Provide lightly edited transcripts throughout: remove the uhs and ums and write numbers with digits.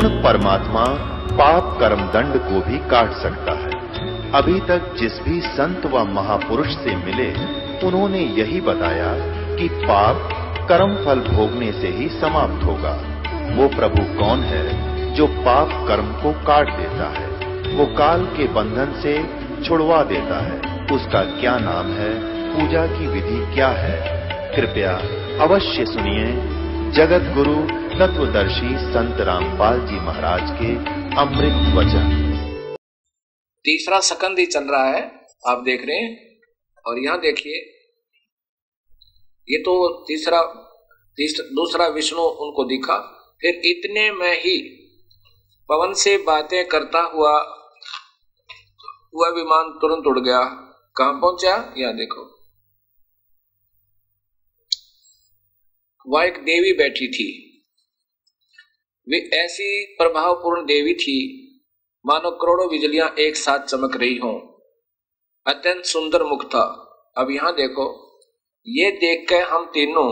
पूर्ण परमात्मा पाप कर्म दंड को भी काट सकता है। अभी तक जिस भी संत व महापुरुष से मिले उन्होंने यही बताया कि पाप कर्म फल भोगने से ही समाप्त होगा। वो प्रभु कौन है जो पाप कर्म को काट देता है, वो काल के बंधन से छुड़वा देता है। उसका क्या नाम है, पूजा की विधि क्या है? कृपया अवश्य सुनिए जगत गुरु तत्वदर्शी संत रामपाल जी महाराज के अमृत वचन। तीसरा सकंद ही चल रहा है, आप देख रहे हैं। और यहां देखिए, ये तो दूसरा विष्णु उनको दिखा। फिर इतने में ही पवन से बातें करता हुआ वह विमान तुरंत उड़ गया। कहां पहुंचा? यहां देखो, वह एक देवी बैठी थी। वे ऐसी प्रभावपूर्ण देवी थी मानो करोड़ों बिजलियां एक साथ चमक रही हों। अत्यंत सुंदर मुख था। अब यहां देखो, ये देख के हम तीनों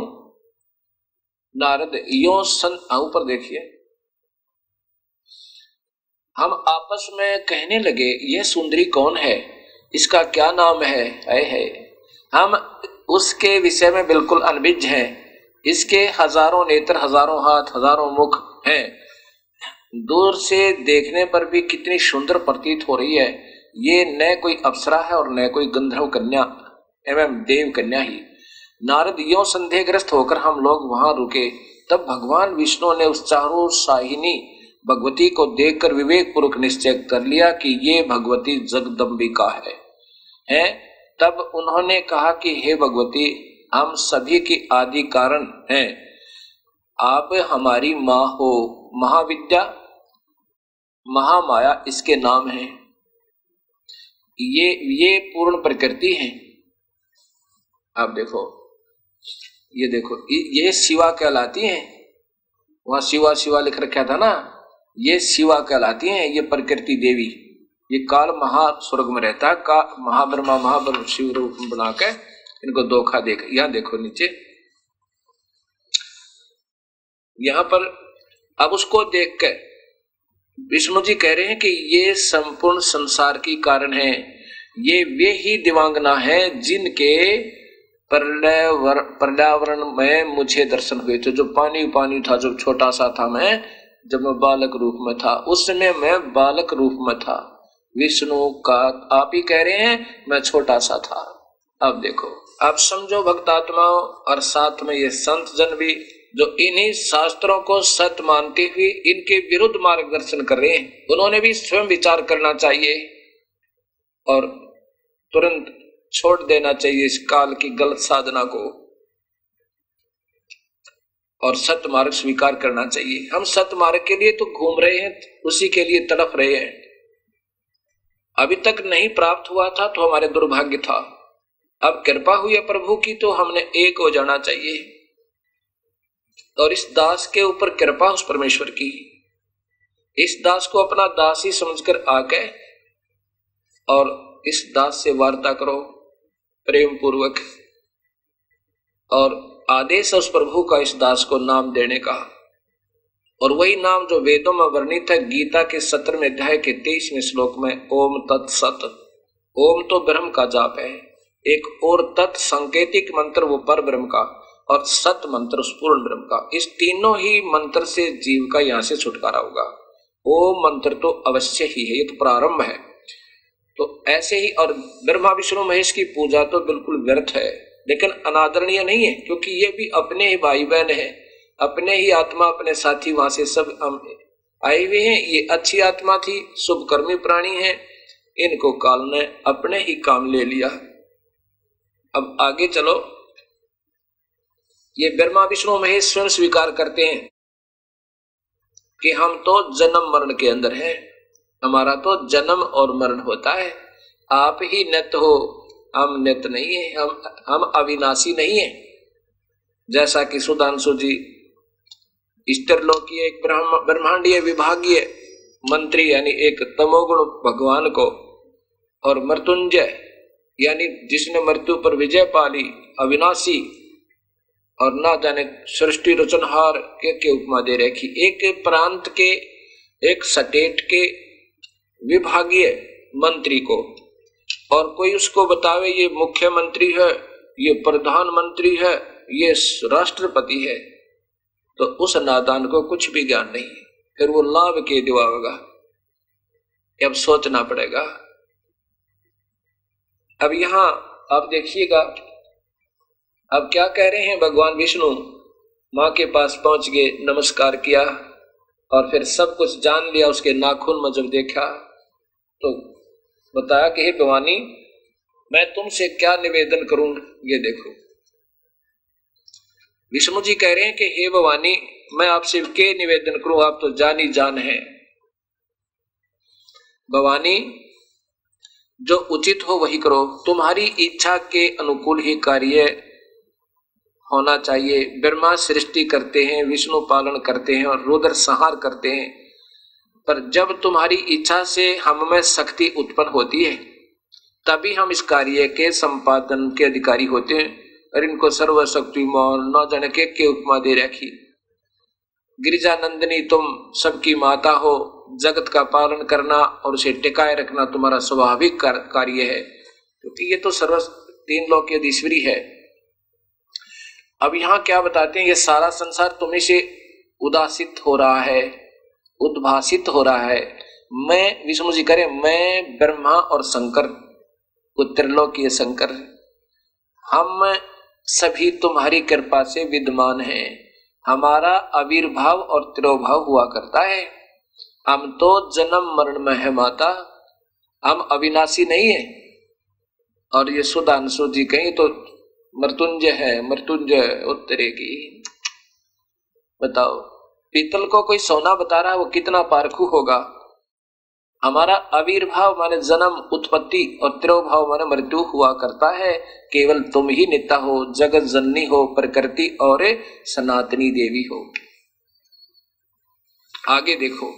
नारद ऊपर देखिए, हम आपस में कहने लगे यह सुंदरी कौन है, इसका क्या नाम है। हम उसके विषय में बिल्कुल अनभिज्ञ हैं। इसके हजारों नेत्र, हजारों हाथ, हजारों मुख हैं। दूर से देखने पर भी कितनी सुंदर प्रतीत हो रही है। ये न कोई अप्सरा है और न कोई गंधर्व कन्या एवं देव कन्या ही। नारद यों संदेहग्रस्त होकर हम लोग वहां रुके। तब भगवान विष्णु ने उस चारों साहिनी भगवती को देखकर विवेक पूर्वक निश्चय कर लिया कि ये भगवती जगदम्बिका है। तब उन्होंने कहा कि हे भगवती, हम सभी की आदि कारण हैं। आप हमारी माँ हो। महाविद्या, महामाया इसके नाम है। ये पूर्ण प्रकृति है। आप देखो, ये देखो, ये शिवा कहलाती हैं। वहां शिवा शिवा लिख रखा था ना, ये शिवा कहलाती हैं। ये प्रकृति देवी, ये काल महास्वर्ग में रहता है। का महाब्रह्मा महाब्रह्म शिव रूप बना के इनको धोखा देकर, यहां देखो नीचे, यहां पर अब उसको देख कर विष्णु जी कह रहे हैं कि ये संपूर्ण संसार की कारण है। ये वे ही दिवांगना है जिनके पर्यावरण में मुझे दर्शन हुए थे। जो पानी था, जो छोटा सा था मैं, जब मैं बालक रूप में था, उस समय मैं बालक रूप में था। विष्णु का आप ही कह रहे हैं मैं छोटा सा था। अब देखो, आप समझो भक्तात्माओं, और साथ में ये संत जन भी जो इन्हीं शास्त्रों को सत्य मानते हुए इनके विरुद्ध मार्गदर्शन कर रहे हैं, उन्होंने भी स्वयं विचार करना चाहिए और तुरंत छोड़ देना चाहिए इस काल की गलत साधना को और सत्य मार्ग स्वीकार करना चाहिए। हम सत्य मार्ग के लिए तो घूम रहे हैं, उसी के लिए तड़प रहे हैं। अभी तक नहीं प्राप्त हुआ था तो हमारे दुर्भाग्य था। अब कृपा हुई है प्रभु की तो हमने एक हो जाना चाहिए। और इस दास के ऊपर कृपा उस परमेश्वर की, इस दास को अपना दास ही समझकर आके और इस दास से वार्ता करो प्रेम पूर्वक। और आदेश उस प्रभु का इस दास को नाम देने का, और वही नाम जो वेदों में वर्णित है। गीता के 17वें अध्याय के 23वें श्लोक में ओम तत्सत। ओम तो ब्रह्म का जाप है, एक और तत् सांकेतिक मंत्र वो पर ब्रह्म का, और सत मंत्र उस पूर्ण ब्रह्म का। इस तीनों ही मंत्र से जीव का यहां से छुटकारा होगा। ओम मंत्र तो अवश्य ही है, ये तो प्रारंभ है। तो ऐसे ही, और ब्रह्मा विष्णु महेश की पूजा तो बिल्कुल व्यर्थ है, लेकिन अनादरणीय नहीं है, क्योंकि ये भी अपने ही भाई बहन है, अपने ही आत्मा, अपने साथी, वहां से सब आए हुए हैं। ये अच्छी आत्मा थी, शुभकर्मी प्राणी है, इनको काल ने अपने ही काम ले लिया। अब आगे चलो, ये ब्रह्मा विष्णु महेश स्वयं स्वीकार करते हैं कि हम तो जन्म मरण के अंदर हैं, हमारा तो जन्म और मरण होता है। आप ही नित्य हो, हम नित्य नहीं है, हम अविनाशी नहीं है। जैसा कि सुधांशु जी ईश्वरलोकीय एक ब्रह्मांडीय विभागीय मंत्री यानी एक तमोगुण भगवान को, और मृत्युंजय यानी जिसने मृत्यु पर विजय पाली, अविनाशी और ना जाने सृष्टि रचनहार के उपमा दे रखी। एक प्रांत के एक स्टेट के विभागीय मंत्री को, और कोई उसको बतावे ये मुख्यमंत्री है, ये प्रधानमंत्री है, ये राष्ट्रपति है, तो उस नादान को कुछ भी ज्ञान नहीं, फिर वो लाभ के दिवाएगा। अब सोचना पड़ेगा। अब यहां आप देखिएगा, अब क्या कह रहे हैं भगवान विष्णु, मां के पास पहुंच गए, नमस्कार किया और फिर सब कुछ जान लिया। उसके नाखून में जब देखा तो बताया कि हे भवानी, मैं तुमसे क्या निवेदन करूं। ये देखो, विष्णु जी कह रहे हैं कि हे भवानी, मैं आपसे क्या निवेदन करूं, आप तो जान ही जान हैं। भवानी, जो उचित हो वही करो, तुम्हारी इच्छा के अनुकूल ही कार्य होना चाहिए। ब्रह्मा सृष्टि करते हैं, विष्णु पालन करते हैं और रुद्र संहार करते हैं, पर जब तुम्हारी इच्छा से हम में शक्ति उत्पन्न होती है तभी हम इस कार्य के संपादन के अधिकारी होते हैं। और इनको सर्वशक्तिमान न जाने के उपमा दे रखी। गिरिजानंदिनी, तुम सबकी माता हो, जगत का पालन करना और उसे टिकाए रखना तुम्हारा स्वाभाविक कार्य है, क्योंकि ये तो सर्व तीन लोक की अधीश्वरी है। अब यहाँ क्या बताते हैं, ये सारा संसार तुम्हें से उदासित हो रहा है, उद्भासित हो रहा है। मैं, विष्णु जी करें, मैं ब्रह्मा और शंकर, त्रिलोकीय शंकर, हम सभी तुम्हारी कृपा से विद्यमान हैं। हमारा आविर्भाव और तिरोभाव हुआ करता है। हम तो जन्म मरण में है माता, हम अविनाशी नहीं है। और ये सुधांशु जी कहीं तो मृत्युंजय है, मृत्युंजय उत्तरेगी। बताओ, पीतल को कोई सोना बता रहा है, वो कितना पारखू होगा। हमारा आविर्भाव माने जन्म, उत्पत्ति और तिरोभाव माने मृत्यु हुआ करता है। केवल तुम ही नित्य हो, जगत जननी हो, प्रकृति और सनातनी देवी हो। आगे देखो,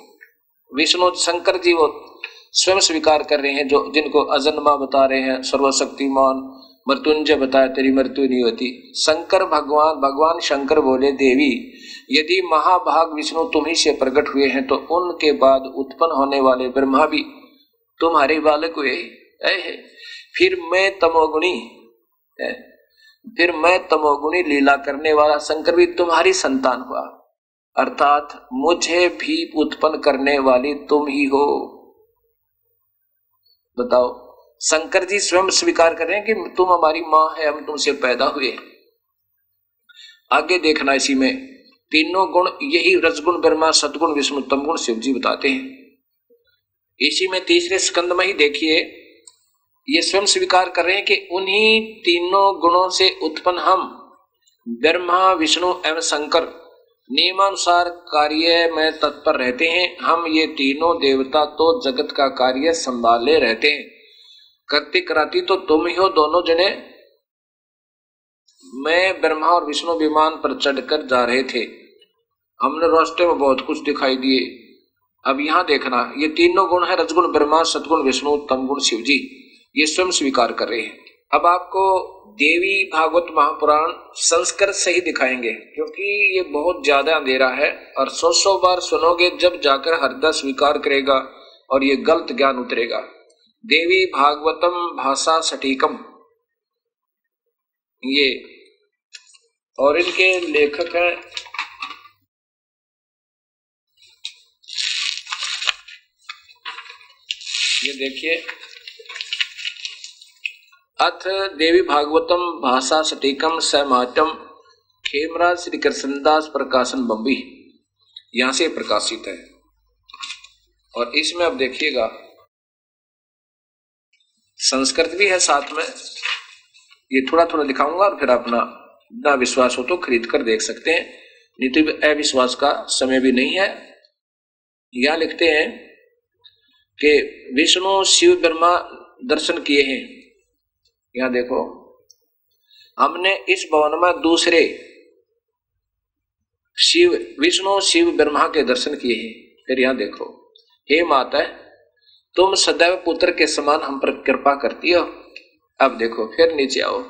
विष्णु शंकर जी वो स्वयं स्वीकार कर रहे हैं, जो जिनको अजन्मा बता रहे हैं, सर्वशक्तिमान मृत्युंजय बताया तेरी मृत्यु नहीं होती। शंकर भगवान शंकर बोले, देवी, यदि महाभाग विष्णु तुम्ही से प्रकट हुए हैं तो उनके बाद उत्पन्न होने वाले ब्रह्मा भी तुम्हारे बालक हुए। फिर मैं तमोगुणी लीला करने वाला शंकर भी तुम्हारी संतान हुआ, अर्थात मुझे भी उत्पन्न करने वाली तुम ही हो। बताओ, शंकर जी स्वयं स्वीकार कर रहे हैं कि तुम हमारी मां है, हम तुमसे पैदा हुए। आगे देखना, इसी में तीनों गुण, यही रजगुण ब्रह्मा, सतगुण विष्णु, तमगुण शिव जी बताते हैं। इसी में तीसरे स्कंद में ही देखिए, ये स्वयं स्वीकार कर रहे हैं कि उन्हीं तीनों गुणों से उत्पन्न हम ब्रह्मा, विष्णु एवं शंकर नियमानुसार कार्य में तत्पर रहते हैं। हम ये तीनों देवता तो जगत का कार्य संभाले रहते हैं। करती कराती तो तुम ही हो दोनों जने। मैं ब्रह्मा और विष्णु विमान पर चढ़कर जा रहे थे, हमने रास्ते में बहुत कुछ दिखाई दिए। अब यहां देखना, ये तीनों गुण है, रजगुण ब्रह्मा, सतगुण विष्णु, तमगुण शिव जी, ये स्वयं स्वीकार कर रहे हैं। अब आपको देवी भागवत महापुराण संस्कृत से ही दिखाएंगे, क्योंकि ये बहुत ज्यादा अंधेरा है और 100 बार सुनोगे जब जाकर हृदय स्वीकार करेगा और ये गलत ज्ञान उतरेगा। देवी भागवतम भाषा सटीकम, ये और इनके लेखक हैं ये देखिए, अथ देवी भागवतम भाषा सटीकम सहमाटम, खेमराज श्री कृष्णदास प्रकाशन बम्बई, यहां से प्रकाशित है। और इसमें अब देखिएगा संस्कृत भी है साथ में, ये थोड़ा थोड़ा दिखाऊंगा और फिर अपना ना विश्वास हो तो खरीद कर देख सकते हैं, नहीं तो अविश्वास का समय भी नहीं है। यहां लिखते हैं कि विष्णु शिव ब्रह्मा दर्शन किए हैं। यहां देखो, हमने इस भवन में दूसरे शिव, विष्णु शिव ब्रह्मा के दर्शन किए हैं। फिर यहां देखो, हे माता, तुम सदैव पुत्र के समान हम पर कृपा करती हो। अब देखो, फिर नीचे आओ,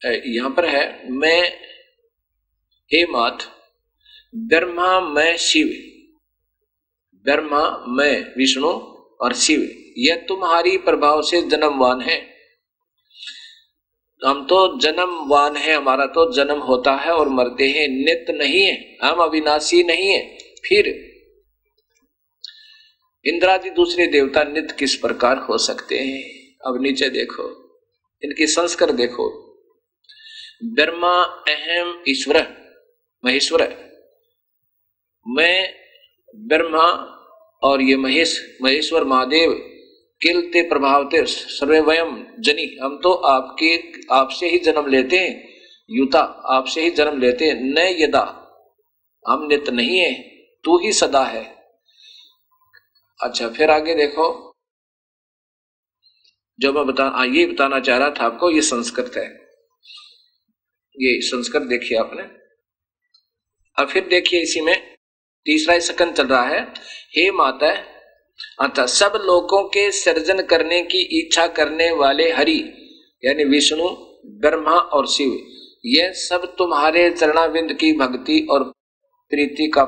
यहां पर है, मैं, हे मात, ब्रह्मा मैं शिव, ब्रह्मा मैं विष्णु और शिव, यह तुम्हारी प्रभाव से जन्मवान है। हम तो जन्मवान है, हमारा तो जन्म होता है और मरते हैं, नित्य नहीं है, हम अविनाशी नहीं है। फिर इंद्रादि दूसरे देवता नित्य किस प्रकार हो सकते हैं? अब नीचे देखो, इनकी संस्कार देखो। ब्रह्मा अहम ईश्वर महेश्वर, मैं ब्रह्मा और ये महेश्वर महादेव किलते प्रभावते सर्वे वयम जनी, हम तो आपसे ही जन्म लेते हैं, युता आपसे ही जन्म लेते हैं, न यदा, हम नित्य नहीं है, तू ही सदा है। अच्छा फिर आगे देखो, जो मैं ये बताना चाह रहा था आपको, ये संस्कृत है, ये संस्कृत देखिए आपने। अब फिर देखिए इसी में तीसरा स्कंद चल रहा है। हे माता, अतः सब लोगों के सृजन करने की इच्छा करने वाले हरि यानी विष्णु, ब्रह्मा और शिव, यह सब तुम्हारे चरणाविंद की भक्ति और प्रीति को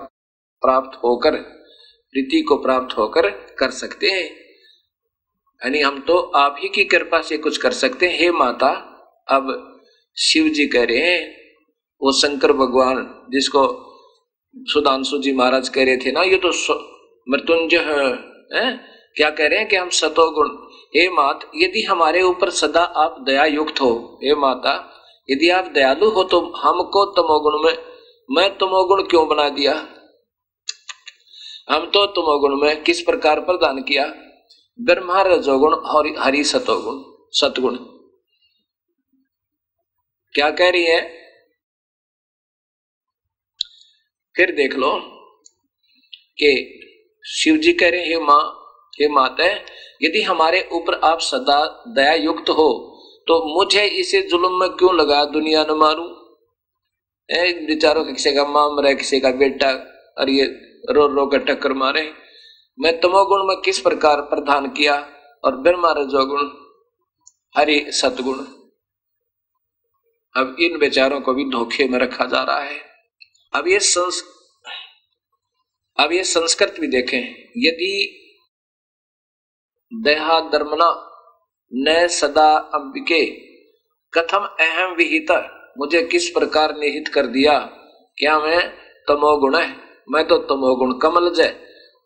प्राप्त होकर कर सकते हैं। यानी हम तो आप ही की कृपा से कुछ कर सकते हैं। हे माता, अब शिव जी कह रहे हैं, वो शंकर भगवान जिसको सुधांशु जी महाराज कह रहे थे ना, ये तो मृत्युंजय है, क्या कह रहे हैं कि हम सतोगुण। हे मात, यदि हमारे ऊपर सदा आप दया युक्त हो, हे माता यदि आप दयालु हो तो हमको तमोगुण में, मैं तमोगुण क्यों बना दिया? हम तो तमोगुण में किस प्रकार प्रदान किया? ब्रह्मा रजोगुण और हरि सतगुण। क्या कह रही है? फिर देख लो कि शिव जी कह रहे हैं, हे माता, यदि हमारे ऊपर आप सदा दया युक्त हो तो मुझे इसे जुल्म में क्यों लगा, दुनिया न मारूं। बेचारों किसी का मां मरे, किसी का बेटा, और ये रो रो कर टक्कर मारे। मैं तमोगुण में किस प्रकार प्रदान किया, और ब्रह्मा रजोगुण हरि सतगुण। अब इन बेचारों को भी धोखे में रखा जा रहा है। अब ये संस्कृत भी देखें। यदि देहा धर्मना न सदा अंबिके कथम अहम विहित, मुझे किस प्रकार निहित कर दिया, क्या मैं तमोगुण है? मैं तो तमोगुण कमल जय,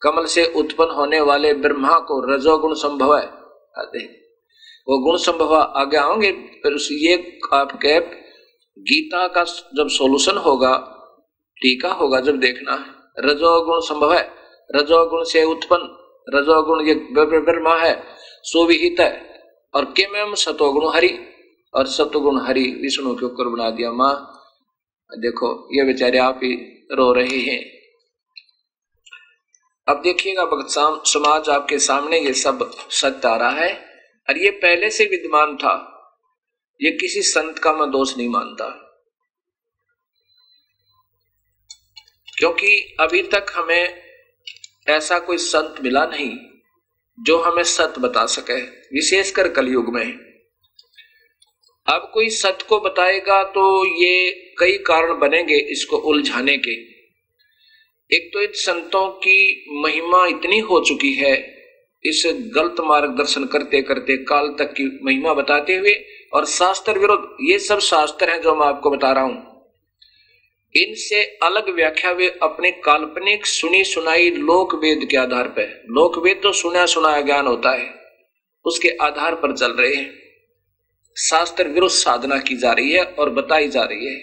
कमल से उत्पन्न होने वाले ब्रह्मा को रजोगुण संभव है। वो गुण संभव आगे आओगे, फिर ये आपके गीता का जब सॉल्यूशन होगा, टीका होगा, जब देखना है। रजोगुण संभव है, रजोगुण से उत्पन्न, रजोगुण ये ब्रह्मा है, सुविहित है, और किम सतोगुण हरि, और सतोगुण हरि विष्णु के ऊपर बना दिया। माँ देखो ये बेचारे आप ही रो रहे हैं। अब देखिएगा भक्त समाज आपके सामने ये सब सत्य आ रहा है, और ये पहले से विद्यमान था। ये किसी संत का मैं दोष नहीं मानता, क्योंकि अभी तक हमें ऐसा कोई संत मिला नहीं जो हमें सत्य बता सके, विशेषकर कलयुग में। अब कोई सत्य को बताएगा तो ये कई कारण बनेंगे इसको उलझाने के। एक तो इन संतों की महिमा इतनी हो चुकी है, इस गलत मार्गदर्शन करते करते काल तक की महिमा बताते हुए, और शास्त्र विरुद्ध, ये सब शास्त्र हैं जो मैं आपको बता रहा हूं, इनसे अलग व्याख्या वे अपने काल्पनिक सुनी सुनाई लोक वेद के आधार पर, लोक वेद तो सुना सुनाया ज्ञान होता है, उसके आधार पर चल रहे हैं। शास्त्र विरुद्ध साधना की जा रही है और बताई जा रही है।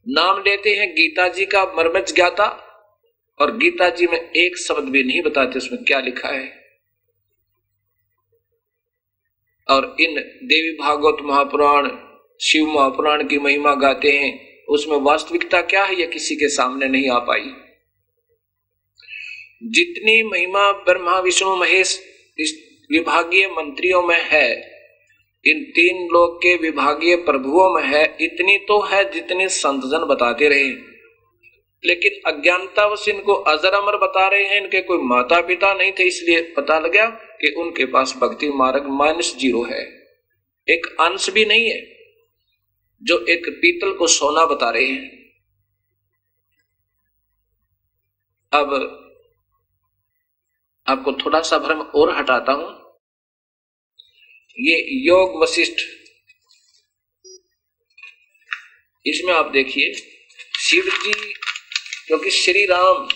नाम लेते हैं गीता जी का मर्मज्ञ ज्ञाता, और गीता जी में एक शब्द भी नहीं बताते उसमें क्या लिखा है। और इन देवी भागवत महापुराण, शिव महापुराण की महिमा गाते हैं, उसमें वास्तविकता क्या है यह किसी के सामने नहीं आ पाई। जितनी महिमा ब्रह्मा विष्णु महेश इस विभागीय मंत्रियों में है, इन तीन लोक के विभागीय प्रभुओं में है, इतनी तो है जितनी संतजन बताते रहे। लेकिन अज्ञानतावश इनको अजर अमर बता रहे हैं। इनके कोई माता पिता नहीं थे, इसलिए पता लगा कि उनके पास भक्ति मार्ग -0 है, एक अंश भी नहीं है, जो एक पीतल को सोना बता रहे हैं। अब आपको थोड़ा सा भ्रम और हटाता हूं। ये योग वशिष्ठ, इसमें आप देखिए शिव जी क्योंकि श्री राम,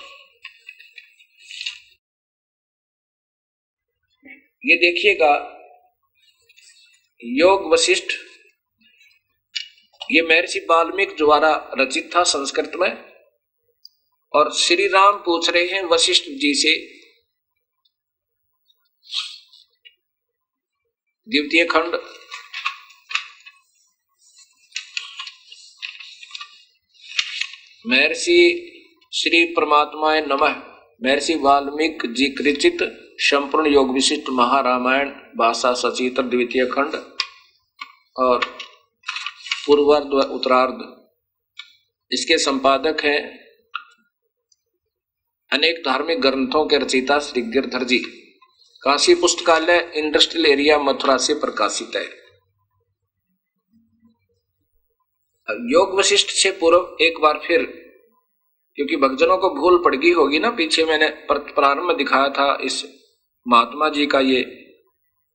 ये देखिएगा योग वशिष्ठ ये महर्षि वाल्मीकि द्वारा रचित था संस्कृत में, और श्री राम पूछ रहे हैं वशिष्ठ जी से द्वितीय खंड महर्षि श्री परमात्माय नमः महर्षि वाल्मीकि जी कृचित संपूर्ण योग विशिष्ट महारामायण भाषा सचित्र द्वितीय खंड और पूर्वार्ध व उत्तरार्ध। इसके संपादक हैं अनेक धार्मिक ग्रंथों के रचयिता श्री गिरधर जी। काशी पुस्तकालय इंडस्ट्रियल एरिया मथुरा से प्रकाशित है। योग वशिष्ठ से पूर्व एक बार फिर, क्योंकि भक्तजनों को भूल पड़ गई होगी ना, पीछे मैंने प्रारंभ में दिखाया था इस महात्मा जी का ये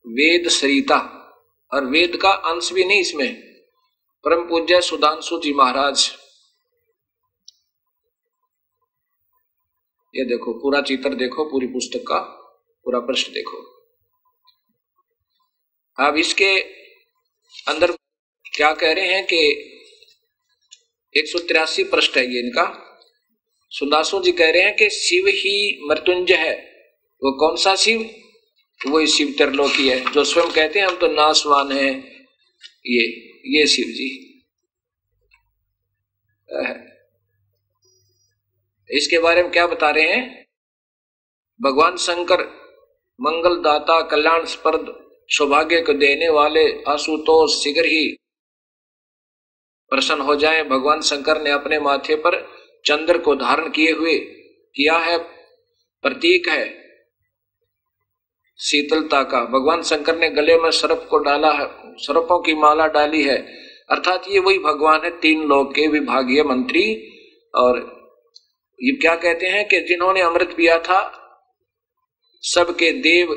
वेद सरिता, और वेद का अंश भी नहीं इसमें, परम पूज्य सुधांशु जी महाराज। ये देखो पूरा चित्र देखो, पूरी पुस्तक का पूरा पृष्ठ देखो। अब इसके अंदर क्या कह रहे हैं कि 183 पृष्ठ है ये इनका। सुदासु जी कह रहे हैं कि शिव ही मृत्युंजय है। वो कौन सा शिव? वो शिव त्रिलोकी है, जो स्वयं कहते हैं हम तो नाशवान हैं। ये शिव जी। इसके बारे में क्या बता रहे हैं? भगवान शंकर मंगल दाता कल्याण स्पर्द सौभाग्य को देने वाले आशुतोष शीघ्र ही प्रसन्न हो जाएं। भगवान शंकर ने अपने माथे पर चंद्र को धारण किए हुए किया है, प्रतीक है शीतलता का। भगवान शंकर ने गले में सर्प को डाला है, सर्पों की माला डाली है, अर्थात ये वही भगवान है, तीन लोक के विभागीय मंत्री। और ये क्या कहते हैं कि जिन्होंने अमृत पिया था सबके देव,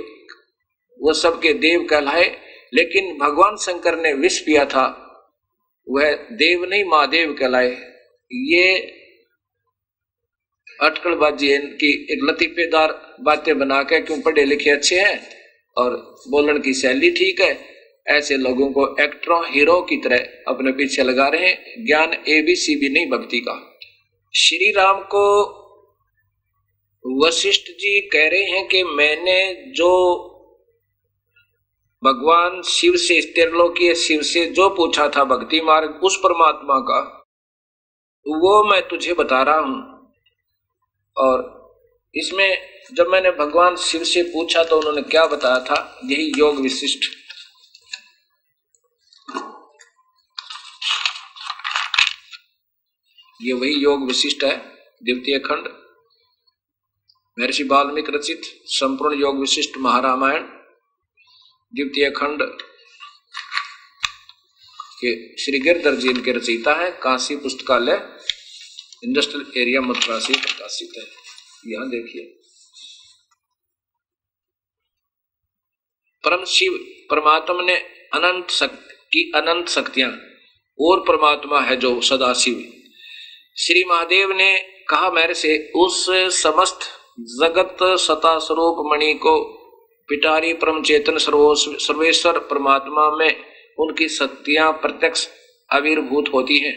वो सबके देव कहलाए, लेकिन भगवान शंकर ने विष पिया था, वह देव नहीं महादेव कहलाए। ये अटकलबाजी है इनकी, एक लतीफेदार बातें बना के, क्यों पढ़े लिखे अच्छे हैं और बोलने की शैली ठीक है, ऐसे लोगों को एक्टरों हीरो की तरह अपने पीछे लगा रहे हैं। ज्ञान ABC भी नहीं भक्ति का। श्री राम को वशिष्ठ जी कह रहे हैं कि मैंने जो भगवान शिव से, त्रिलोकीय शिव से जो पूछा था भक्ति मार्ग उस परमात्मा का, वो मैं तुझे बता रहा हूं। और इसमें जब मैंने भगवान शिव से पूछा तो उन्होंने क्या बताया था, यही योग विशिष्ट। ये वही योग विशिष्ट है, द्वितीय खंड महर्षि वाल्मीकि रचित संपूर्ण योग विशिष्ट महारामायण द्वितीय खंड के श्री गिरधर जी इनके रचयिता है। काशी पुस्तकालय इंडस्ट्रियल एरिया मथुरा से प्रकाशित है। यहां देखिए, परम शिव परमात्मा ने अनंत शक्तियां, और परमात्मा है जो सदा शिव। श्री महादेव ने कहा मेरे से, उस समस्त जगत सता स्वरूप मणि को पिटारी परम चेतन सर्वेश्वर परमात्मा में उनकी शक्तियां प्रत्यक्ष आविर्भूत होती हैं,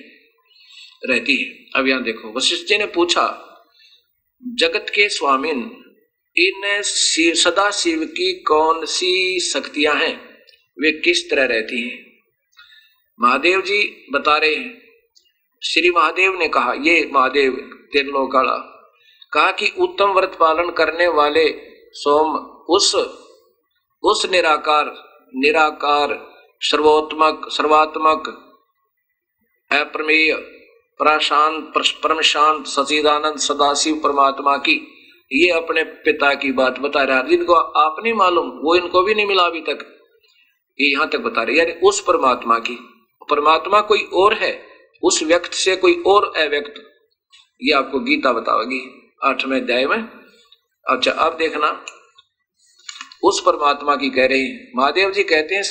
रहती है। अब यहां देखो, वशिष्ठ जी ने पूछा, जगत के स्वामिन, इन सदा शिव की कौन सी शक्तियां हैं, वे किस तरह रहती हैं? महादेव जी बता रहे हैं। श्री महादेव ने कहा, ये महादेव त्रिलोकाला कहा कि उत्तम व्रत पालन करने वाले सोम उस निराकार सर्वात्मक अप्रमेय परम शांत सचिदानंद सदाशिव परमात्मा की, ये अपने पिता की बात बता रहा है, जिनको आप नहीं मालूम, वो इनको भी नहीं मिला अभी तक, ये यहां तक बता रहे, यानी उस परमात्मा की। परमात्मा कोई और है, उस व्यक्त से कोई और अव्यक्त, ये आपको गीता बताओगी। 8वें अध्याय में। अच्छा, अब देखना उस परमात्मा की कह रहे हैं, महादेव जी कहते हैं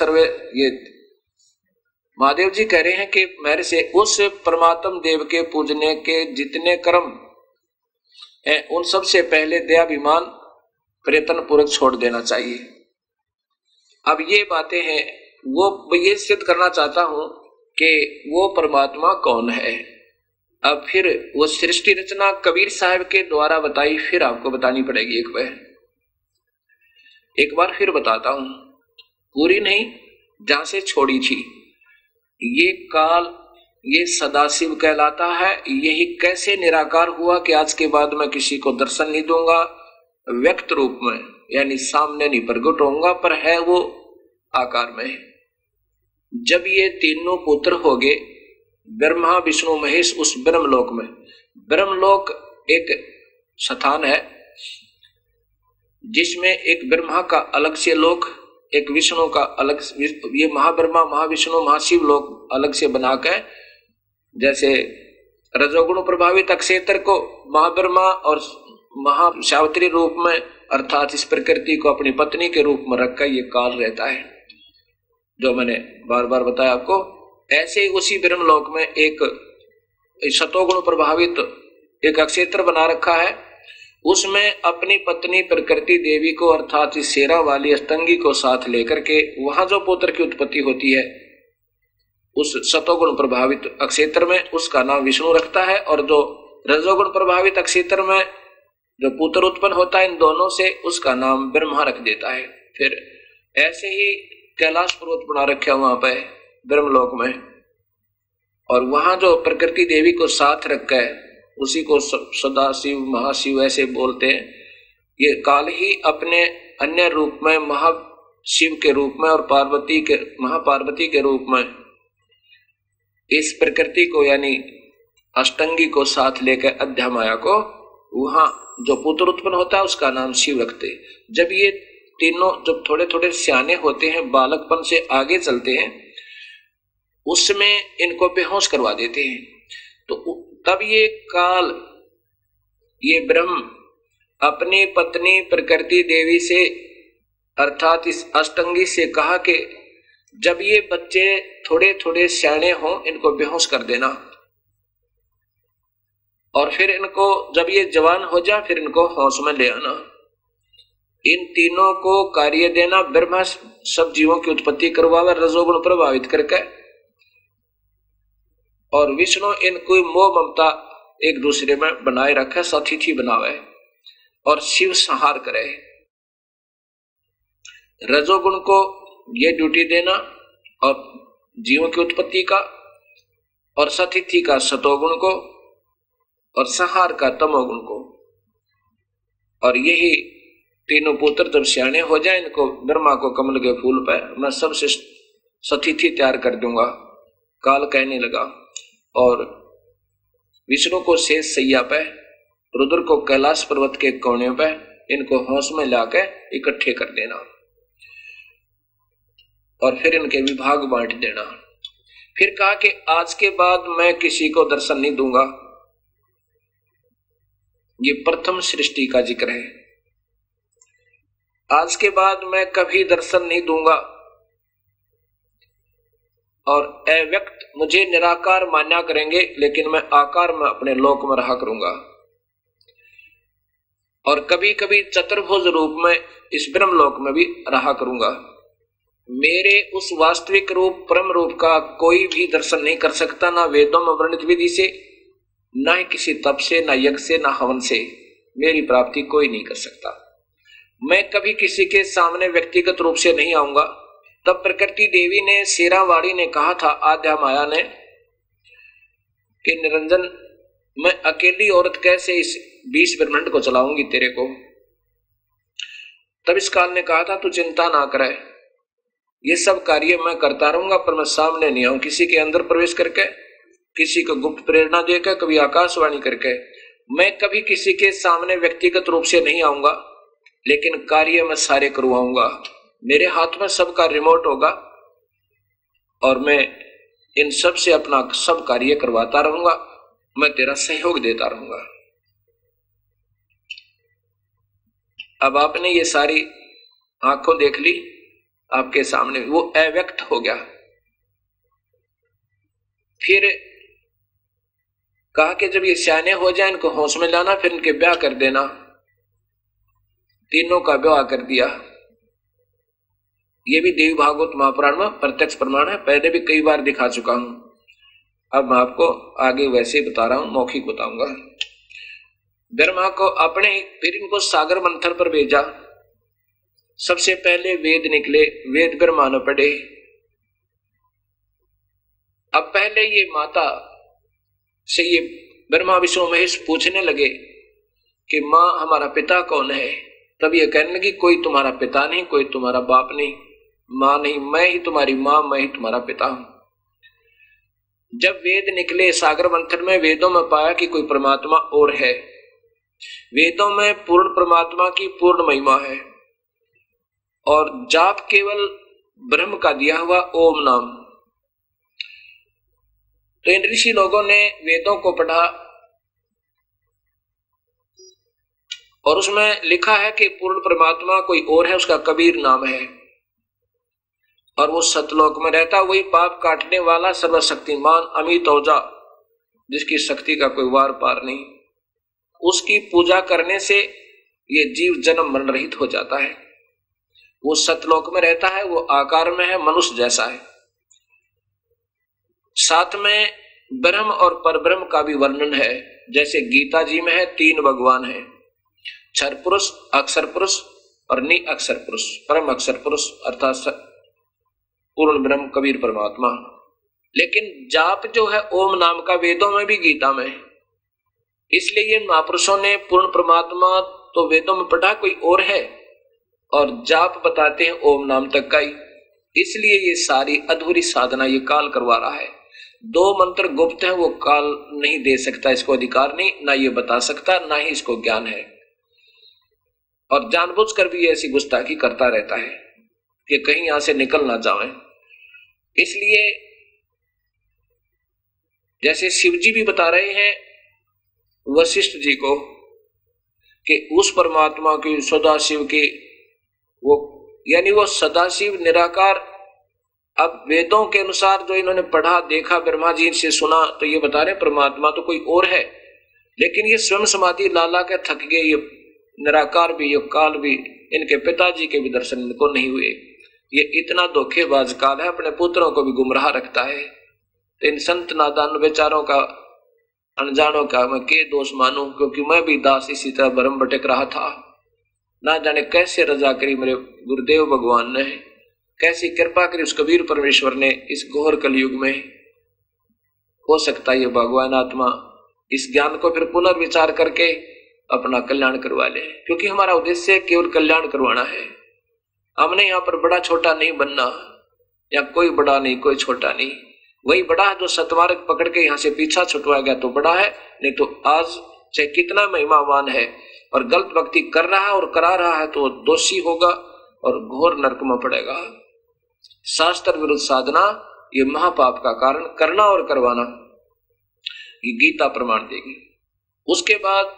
महादेव जी कह रहे हैं कि मेरे से उस परमात्म देव के पूजने के जितने कर्म हैं उन सब से पहले दयाभिमान प्रयत्न पूर्वक छोड़ देना चाहिए। अब ये बातें हैं, वो ये सिद्ध करना चाहता हूं कि वो परमात्मा कौन है। अब फिर वो सृष्टि रचना कबीर साहब के द्वारा बताई, फिर आपको बतानी पड़ेगी एक बार फिर बताता हूं, पूरी नहीं, जहां से छोड़ी थी। ये काल, ये सदाशिव कहलाता है। यही कैसे निराकार हुआ कि आज के बाद मैं किसी को दर्शन नहीं दूंगा, व्यक्त रूप में, यानी सामने नहीं प्रकट होऊंगा, पर है वो आकार में। जब ये तीनों पुत्र हो गए, ब्रह्मा विष्णु महेश, उस ब्रह्मलोक में, ब्रह्मलोक एक स्थान है जिसमें एक ब्रह्मा का अलग से लोक, एक विष्णु का अलग, ये महाब्रह्मा महाविष्णु महाशिव लोक अलग से बनाकर, जैसे रजोगुण प्रभावित अक्षेत्र को महाब्रह्मा और महासावित्री रूप में, अर्थात इस प्रकृति को अपनी पत्नी के रूप में रखकर ये काल रहता है, जो मैंने बार बार बताया आपको। ऐसे ही उसी ब्रह्मलोक में एक सतोगुण प्रभावित एक अक्षेत्र बना रखा है, उसमें अपनी पत्नी प्रकृति देवी को, अर्थात इस शेरा वाली अष्टंगी को साथ लेकर के वहां जो पुत्र की उत्पत्ति होती है उस सतोगुण प्रभावित अक्षेत्र में, उसका नाम विष्णु रखता है। और जो रजोगुण प्रभावित अक्षेत्र में जो पुत्र उत्पन्न होता है इन दोनों से, उसका नाम ब्रह्मा रख देता है। फिर ऐसे ही कैलाश पर्वत बना रखा वहां पे ब्रह्मलोक में, और वहां जो प्रकृति देवी को साथ रखा है उसी को सदाशिव महाशिव ऐसे बोलते हैं। ये काल ही अपने अन्य रूप में महाशिव के रूप में और पार्वती के महापार्वती के रूप में इस प्रकृति को, यानी अष्टंगी को साथ लेकर अध्या माया को, वहां जो पुत्र उत्पन्न होता है उसका नाम शिव रखते। जब ये तीनों जब थोड़े थोड़े सियाने होते हैं, बालकपन से आगे चलते हैं, उसमें इनको बेहोश करवा देते हैं। तो तब ये काल, ये ब्रह्म अपनी पत्नी प्रकृति देवी से, अर्थात इस अष्टंगी से कहा कि जब ये बच्चे थोड़े थोड़े सियाने हों इनको बेहोश कर देना, और फिर इनको जब ये जवान हो जाए फिर इनको होश में ले आना। इन तीनों को कार्य देना। ब्रह्मा सब जीवों की उत्पत्ति करवावे रजोगुण प्रभावित करके, और विष्णु इनको मोह ममता एक दूसरे में बनाए रखे, सतिथि बनावे, और शिव संहार करे। रजोगुण को ये ड्यूटी देना और जीवों की उत्पत्ति का, और सतिथि का सतोगुण को, और संहार का तमोगुण को। और यही तीनों पुत्र जब सियाने हो जाए, इनको ब्रह्मा को कमल के फूल पे मैं सबसे सतिथि तैयार कर दूंगा, काल कहने लगा। और विष्णु को शेष सैया पे, रुद्र को कैलाश पर्वत के कोने पे, इनको होश में लाके इकट्ठे कर देना, और फिर इनके विभाग बांट देना। फिर कहा कि आज के बाद मैं किसी को दर्शन नहीं दूंगा। ये प्रथम सृष्टि का जिक्र है। आज के बाद मैं कभी दर्शन नहीं दूंगा, और अव्यक्त मुझे निराकार मान्या करेंगे, लेकिन मैं आकार में अपने लोक में रहा करूंगा। और कभी कभी चतुर्भुज रूप में इस ब्रह्मलोक में भी रहा करूंगा। मेरे उस वास्तविक रूप परम रूप का कोई भी दर्शन नहीं कर सकता, ना वेदों में वर्णित विधि से, ना ही किसी तप से, ना यज्ञ से, ना हवन से मेरी प्राप्ति कोई नहीं कर सकता। मैं कभी किसी के सामने व्यक्तिगत रूप से नहीं आऊंगा। तब प्रकृति देवी ने, शेरावाड़ी ने कहा था आद्या माया ने कि निरंजन, मैं अकेली औरत कैसे इस 20 ब्रह्मांड को चलाऊंगी तेरे को। तब इस काल ने कहा था तू चिंता ना करे, ये सब कार्य मैं करता रहूंगा, पर मैं सामने नहीं आऊं किसी के अंदर प्रवेश करके, किसी को गुप्त प्रेरणा देकर, कभी आकाशवाणी करके। मैं कभी किसी के सामने व्यक्तिगत रूप से नहीं आऊंगा, लेकिन कार्य मैं सारे करवाऊंगा। मेरे हाथ में सबका रिमोट होगा, और मैं इन सब से अपना सब कार्य करवाता रहूंगा। मैं तेरा सहयोग देता रहूंगा। अब आपने ये सारी आंखों देख ली आपके सामने, वो अव्यक्त हो गया। फिर कहा कि जब ये सियाने हो जाए इनको होश में लाना, फिर इनके ब्याह कर देना। तीनों का ब्याह कर दिया। ये भी देवी भागवत महापुराण में प्रत्यक्ष प्रमाण है, पहले भी कई बार दिखा चुका हूं। अब मैं आपको आगे वैसे ही बता रहा हूं, मौखिक बताऊंगा। ब्रह्मा को अपने, फिर इनको सागर मंथन पर भेजा। सबसे पहले वेद निकले, वेद ब्रह्मा ने पढ़े। अब पहले ये माता से ये ब्रह्मा विष्णु महेश पूछने लगे कि मां हमारा पिता कौन है। तब ये कहने लगी कोई तुम्हारा पिता नहीं, कोई तुम्हारा बाप नहीं, मां नहीं, मैं ही तुम्हारी मां, मैं ही तुम्हारा पिता हूं। जब वेद निकले सागर मंथन में, वेदों में पाया कि कोई परमात्मा और है। वेदों में पूर्ण परमात्मा की पूर्ण महिमा है और जाप केवल ब्रह्म का दिया हुआ ओम नाम। तो इन ऋषि लोगों ने वेदों को पढ़ा और उसमें लिखा है कि पूर्ण परमात्मा कोई और है, उसका कबीर नाम है और वो सतलोक में रहता। वही पाप काटने वाला सर्वशक्तिमान अमित औजा, जिसकी शक्ति का कोई वार पार नहीं। उसकी पूजा करने से ये जीव जन्म मरण रहित हो जाता है। वो सतलोक में रहता है, वो आकार में है, मनुष्य जैसा है। साथ में ब्रह्म और परब्रह्म का भी वर्णन है। जैसे गीता जी में है 3 भगवान है, क्षर पुरुष, अक्षर पुरुष और नि अक्षर पुरुष। परम अक्षर पुरुष अर्थात पूर्ण ब्रह्म कबीर परमात्मा। लेकिन जाप जो है ओम नाम का वेदों में भी गीता में, इसलिए ये महापुरुषों ने पूर्ण परमात्मा तो वेदों में पढ़ा कोई और है और जाप बताते हैं ओम नाम तक का ही। इसलिए ये सारी अधूरी साधना ये काल करवा रहा है। 2 मंत्र गुप्त है, वो काल नहीं दे सकता, इसको अधिकार नहीं, ना ये बता सकता, ना ही इसको ज्ञान है। और जानबूझकर भी ऐसी गुस्ताखी करता रहता है कि कहीं यहां से निकल ना जाए। इसलिए जैसे शिव जी भी बता रहे हैं वशिष्ठ जी को कि उस परमात्मा की सदाशिव की वो, यानी वो सदाशिव निराकार। अब वेदों के अनुसार जो इन्होंने पढ़ा देखा, ब्रह्मा जी से सुना, तो ये बता रहे परमात्मा तो कोई और है। लेकिन ये स्वयं समाधि लाला के थक गए, ये निराकार भी, ये काल भी, इनके पिताजी के भी दर्शन इनको नहीं हुए। ये इतना धोखेबाज काल है, अपने पुत्रों को भी गुमराह रखता है। तो इन संत नादान बेचारों का, अनजानों का मैं के दोष मानूं, क्योंकि मैं भी दास इसी तरह भरम भटक रहा था। ना जाने कैसे रजा करी मेरे गुरुदेव भगवान ने, कैसी कृपा करी उस कबीर परमेश्वर ने इस घोर कलयुग में। हो सकता है ये भगवान आत्मा इस ज्ञान को फिर पुनर्विचार करके अपना कल्याण करवा ले, क्योंकि हमारा उद्देश्य केवल कल्याण करवाना है। हमने यहाँ पर बड़ा छोटा नहीं बनना, या कोई बड़ा नहीं कोई छोटा नहीं। वही बड़ा है जो सतमार्ग पकड़ के यहाँ से पीछा छुटवा गया तो बड़ा है, नहीं तो आज चाहे कितना महिमावान है और गलत भक्ति कर रहा है और करा रहा है तो दोषी होगा और घोर नरक में पड़ेगा। शास्त्र विरुद्ध साधना ये महापाप का कारण, करना और करवाना, ये गीता प्रमाण देगी। उसके बाद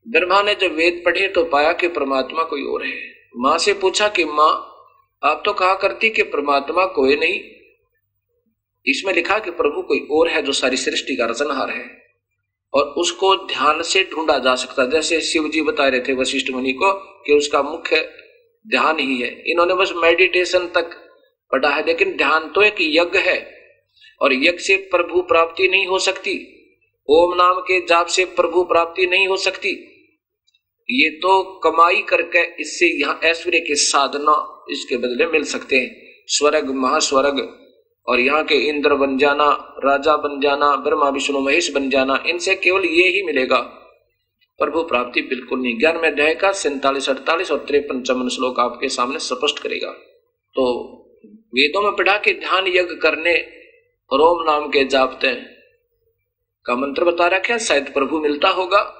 ब्रह्मा ने जब वेद पढ़े तो पाया कि परमात्मा कोई और है। मां से पूछा कि मां आप तो कहा करती कि परमात्मा कोई नहीं, इसमें लिखा कि प्रभु कोई और है जो सारी सृष्टि का रचनहार है और उसको ध्यान से ढूंढा जा सकता। जैसे शिव जी बता रहे थे वशिष्ठ मुनि को कि उसका मुख्य ध्यान ही है। इन्होंने बस मेडिटेशन तक पढ़ा है, लेकिन ध्यान तो एक यज्ञ है और यज्ञ से प्रभु प्राप्ति नहीं हो सकती। ओम नाम के जाप से प्रभु प्राप्ति नहीं हो सकती। ये तो कमाई करके इससे यहाँ ऐश्वर्य के साधना इसके बदले मिल सकते हैं, स्वर्ग महास्वर्ग और यहाँ के इंद्र बन जाना, राजा बन जाना, ब्रह्मा विष्णु महेश बन जाना, इनसे केवल ये ही मिलेगा, प्रभु प्राप्ति बिल्कुल नहीं। 11वें अध्याय का 47, 48 और 53 श्लोक आपके सामने स्पष्ट करेगा। तो वेदों में पढ़ा कि ध्यान यज्ञ करने और ओम नाम के जापते का मंत्र बता रखा, शायद प्रभु मिलता होगा।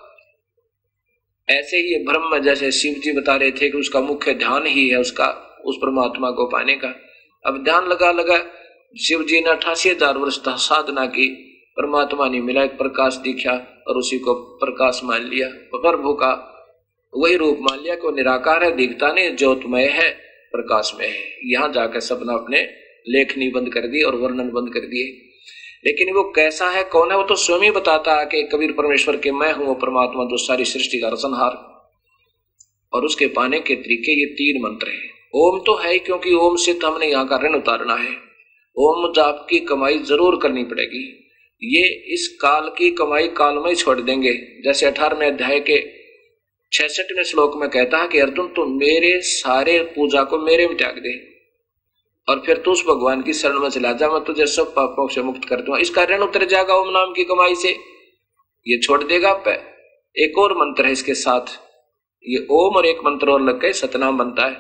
ऐसे ही ब्रह्म में जैसे शिव जी बता रहे थे कि उसका मुख्य ध्यान ही है उसका, उस परमात्मा को पाने का। अब ध्यान लगा लगा शिव जी ने 88,000 वर्ष तक साधना की, परमात्मा नहीं मिला, एक प्रकाश दिखा और उसी को प्रकाश मान लिया। प्रभु का वही रूप मान लिया कि वो निराकार है, दिखता नहीं, ज्योतमय है, प्रकाश में है। यहां जाकर सबने अपने लेखनी बंद कर दी और वर्णन बंद कर दिए। लेकिन वो कैसा है, कौन है, वो तो स्वयं ही बताता है कि कबीर परमेश्वर के मैं हूं वो परमात्मा जो सारी सृष्टि का रचनहार। और उसके पाने के तरीके ये 3 मंत्र है। ओम तो है ही, क्योंकि ओम से तो हमने यहाँ का ऋण उतारना है। ओम जाप की कमाई जरूर करनी पड़ेगी। ये इस काल की कमाई काल में ही छोड़ देंगे। जैसे 18वें अध्याय के 66वें श्लोक में कहता है कि अर्जुन तू मेरे सारे पूजा को मेरे में त्याग दे और फिर तू उस भगवान की शरण में चला जा, मैं तुझे सब पापों से मुक्त कर दूंगा। इसका ऋण उतर जाएगा ओम नाम की कमाई से, ये छोड़ देगा। एक और मंत्र है इसके साथ, ये ओम और एक मंत्र और लग के सतनाम बनता है।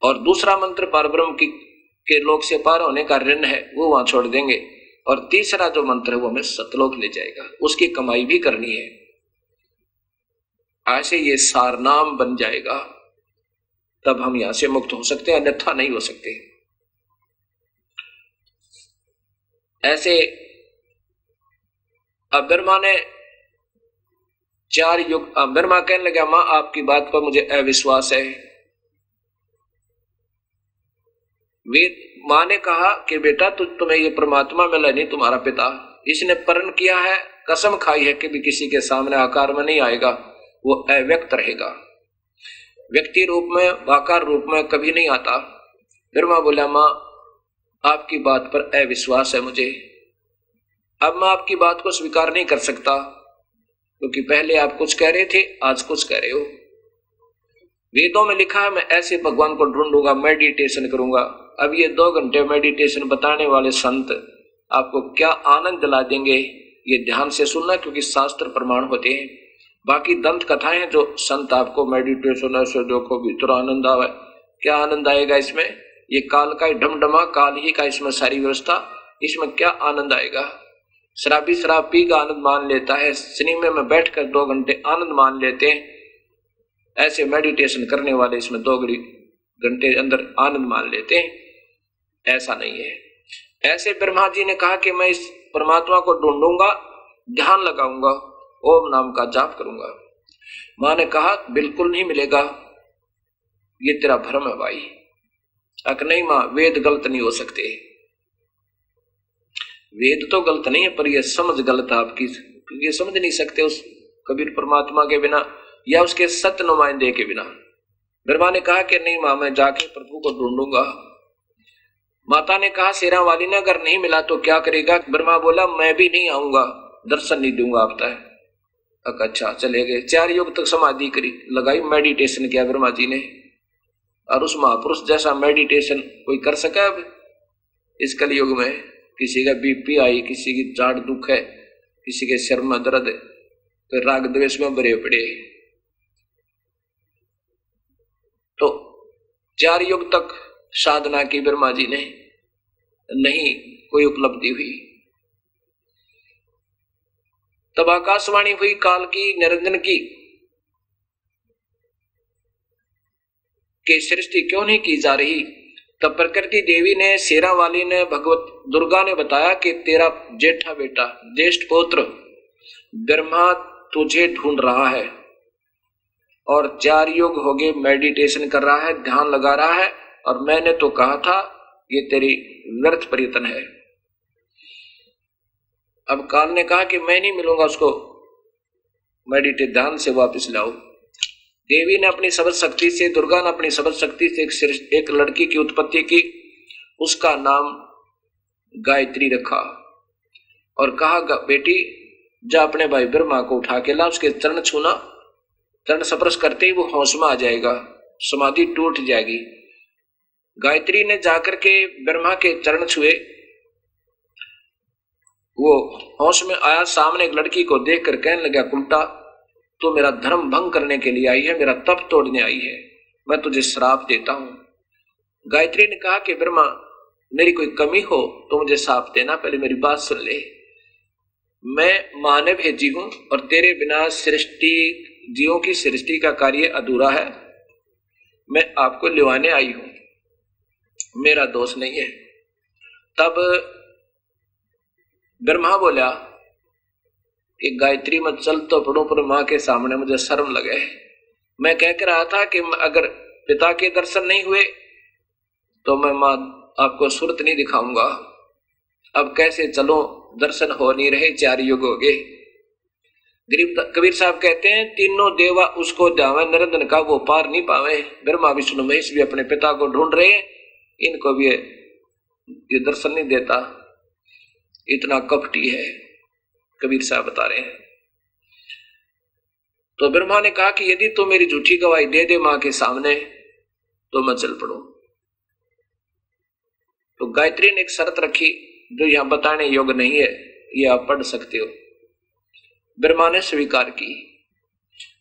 और दूसरा मंत्र परब्रह्म के लोक से पार होने का ऋण है, वो वहां छोड़ देंगे। और तीसरा जो मंत्र है वो हमें सतलोक ले जाएगा, उसकी कमाई भी करनी है। ऐसे ये सारनाम बन जाएगा, तब हम यहां से मुक्त हो सकते हैं, अन्यथा नहीं हो सकते। ऐसे अब ब्रह्मा ने 4 युग, ब्रह्मा कहने लगा मां आपकी बात पर मुझे अविश्वास है। वेद मां ने कहा कि बेटा तुम्हें ये परमात्मा मिला नहीं, तुम्हारा पिता, इसने प्रण किया है, कसम खाई है कि भी किसी के सामने आकार में नहीं आएगा, वो अव्यक्त रहेगा, व्यक्ति रूप में आकार रूप में कभी नहीं आता। ब्रह्मा बोला मां आपकी बात पर अविश्वास है मुझे, अब मैं आपकी बात को स्वीकार नहीं कर सकता, क्योंकि पहले आप कुछ कह रहे थे, आज कुछ कह रहे हो। वेदों में लिखा है मैं ऐसे भगवान को ढूंढूंगा, मेडिटेशन करूंगा। अब ये 2 घंटे मेडिटेशन बताने वाले संत आपको क्या आनंद दिला देंगे, ये ध्यान से सुनना, क्योंकि शास्त्र प्रमाण होते हैं। बाकी दंत कथाएं हैं जो संत आपको मेडिटेशन ऐसे देखो भीतर आनंद आवे, क्या आनंद आएगा इसमें? ये काल का ही ढमढमा, काल ही का इसमें सारी व्यवस्था, इसमें क्या आनंद आएगा? शराबी शराब पी का आनंद मान लेता है, सिनेमा में बैठकर 2 घंटे आनंद मान लेते हैं। ऐसे मेडिटेशन करने वाले इसमें 2 घंटे अंदर आनंद मान लेते हैं। ऐसा नहीं है। ऐसे ब्रह्मा जी ने कहा कि मैं इस परमात्मा को ढूंढूंगा, ध्यान लगाऊंगा, ओम नाम का जाप करूंगा। मां ने कहा बिल्कुल नहीं मिलेगा, ये तेरा भ्रम है भाई। अक नहीं मां, वेद गलत नहीं हो सकते। वेद तो गलत नहीं है, पर यह समझ गलत है आपकी, ये समझ नहीं सकते उस कबीर परमात्मा के बिना या उसके सत्य नुमाइंदे के बिना। ब्रह्मा ने कहा कि नहीं मां, मैं जाके प्रभु को ढूंढूंगा। माता ने कहा शेरा वाली ने अगर नहीं मिला तो क्या करेगा? ब्रह्मा बोला मैं भी नहीं आऊंगा, दर्शन नहीं दूंगा आपका। अच्छा, चले गए। 4 युग तक समाधि करी, लगाई, मेडिटेशन किया ब्रह्मा जी ने। और उस महापुरुष जैसा मेडिटेशन कोई कर सका अब इस कलयुग में? किसी का बीपी आई, किसी की जाड़ दुख है, किसी के सिर में दर्द है, तो राग द्वेष में भरे पड़े। तो 4 युग तक साधना की ब्रह्मा जी ने, नहीं कोई उपलब्धि हुई। तब आकाशवाणी हुई काल की, निरंजन की, कि सृष्टि क्यों नहीं की जा रही। तब प्रकृति देवी ने, शेरा वाली ने, भगवत दुर्गा ने बताया कि तेरा जेठा बेटा, ज्येष्ठ पुत्र ब्रह्मा तुझे ढूंढ रहा है और 4 युग हो गए मेडिटेशन कर रहा है, ध्यान लगा रहा है, और मैंने तो कहा था ये तेरी व्यर्थ प्रयत्न है। अब काल ने कहा कि मैं नहीं मिलूंगा उसको, मेडिटेट ध्यान से वापस लाओ। देवी ने अपनी सबद शक्ति से, दुर्गा ने अपनी सबद शक्ति से एक लड़की की उत्पत्ति की, उसका नाम गायत्री रखा और कहा बेटी जा अपने भाई ब्रह्मा को उठा के ला, उसके चरण छूना, चरण स्पर्श करते ही वो होश में आ जाएगा, समाधि टूट जाएगी। गायत्री ने जाकर के ब्रह्मा के चरण छुए, वो होश में आया, सामने एक लड़की को देखकर कहने लगा उल्टा तो मेरा धर्म भंग करने के लिए आई है, मेरा तप तोड़ने आई है, मैं तुझे श्राप देता हूं। गायत्री ने कहा कि ब्रह्मा मेरी कोई कमी हो तो मुझे श्राप देना, पहले मेरी बात सुन ले। मैं मां ने भेजी हूं और तेरे बिना सृष्टि, जीवों की सृष्टि का कार्य अधूरा है, मैं आपको लिवाने आई हूं, मेरा दोष नहीं है। तब ब्रह्मा बोला कि गायत्री मत चल तो पढ़ो, पर माँ के सामने मुझे शर्म लगे। मैं कह कर रहा था कि अगर पिता के दर्शन नहीं हुए तो मैं माँ आपको सूरत नहीं दिखाऊंगा। अब कैसे चलो, दर्शन हो नहीं रहे, 4 युग हो गए। कबीर साहब कहते हैं तीनों देवा उसको जावे, निरंजन का वो पार नहीं पावे। ब्रह्मा विष्णु महेश भी अपने पिता को ढूंढ रहे हैं, इनको भी ये दर्शन नहीं देता, इतना कपटी है, कबीर साहब बता रहे हैं। तो ब्रह्मा ने कहा कि यदि तू मेरी झूठी गवाही दे दे मां के सामने तो मैं चल पड़ू। तो गायत्री ने एक शर्त रखी जो यहां बताने योग्य नहीं है, ये आप पढ़ सकते हो। ब्रह्मा ने स्वीकार की।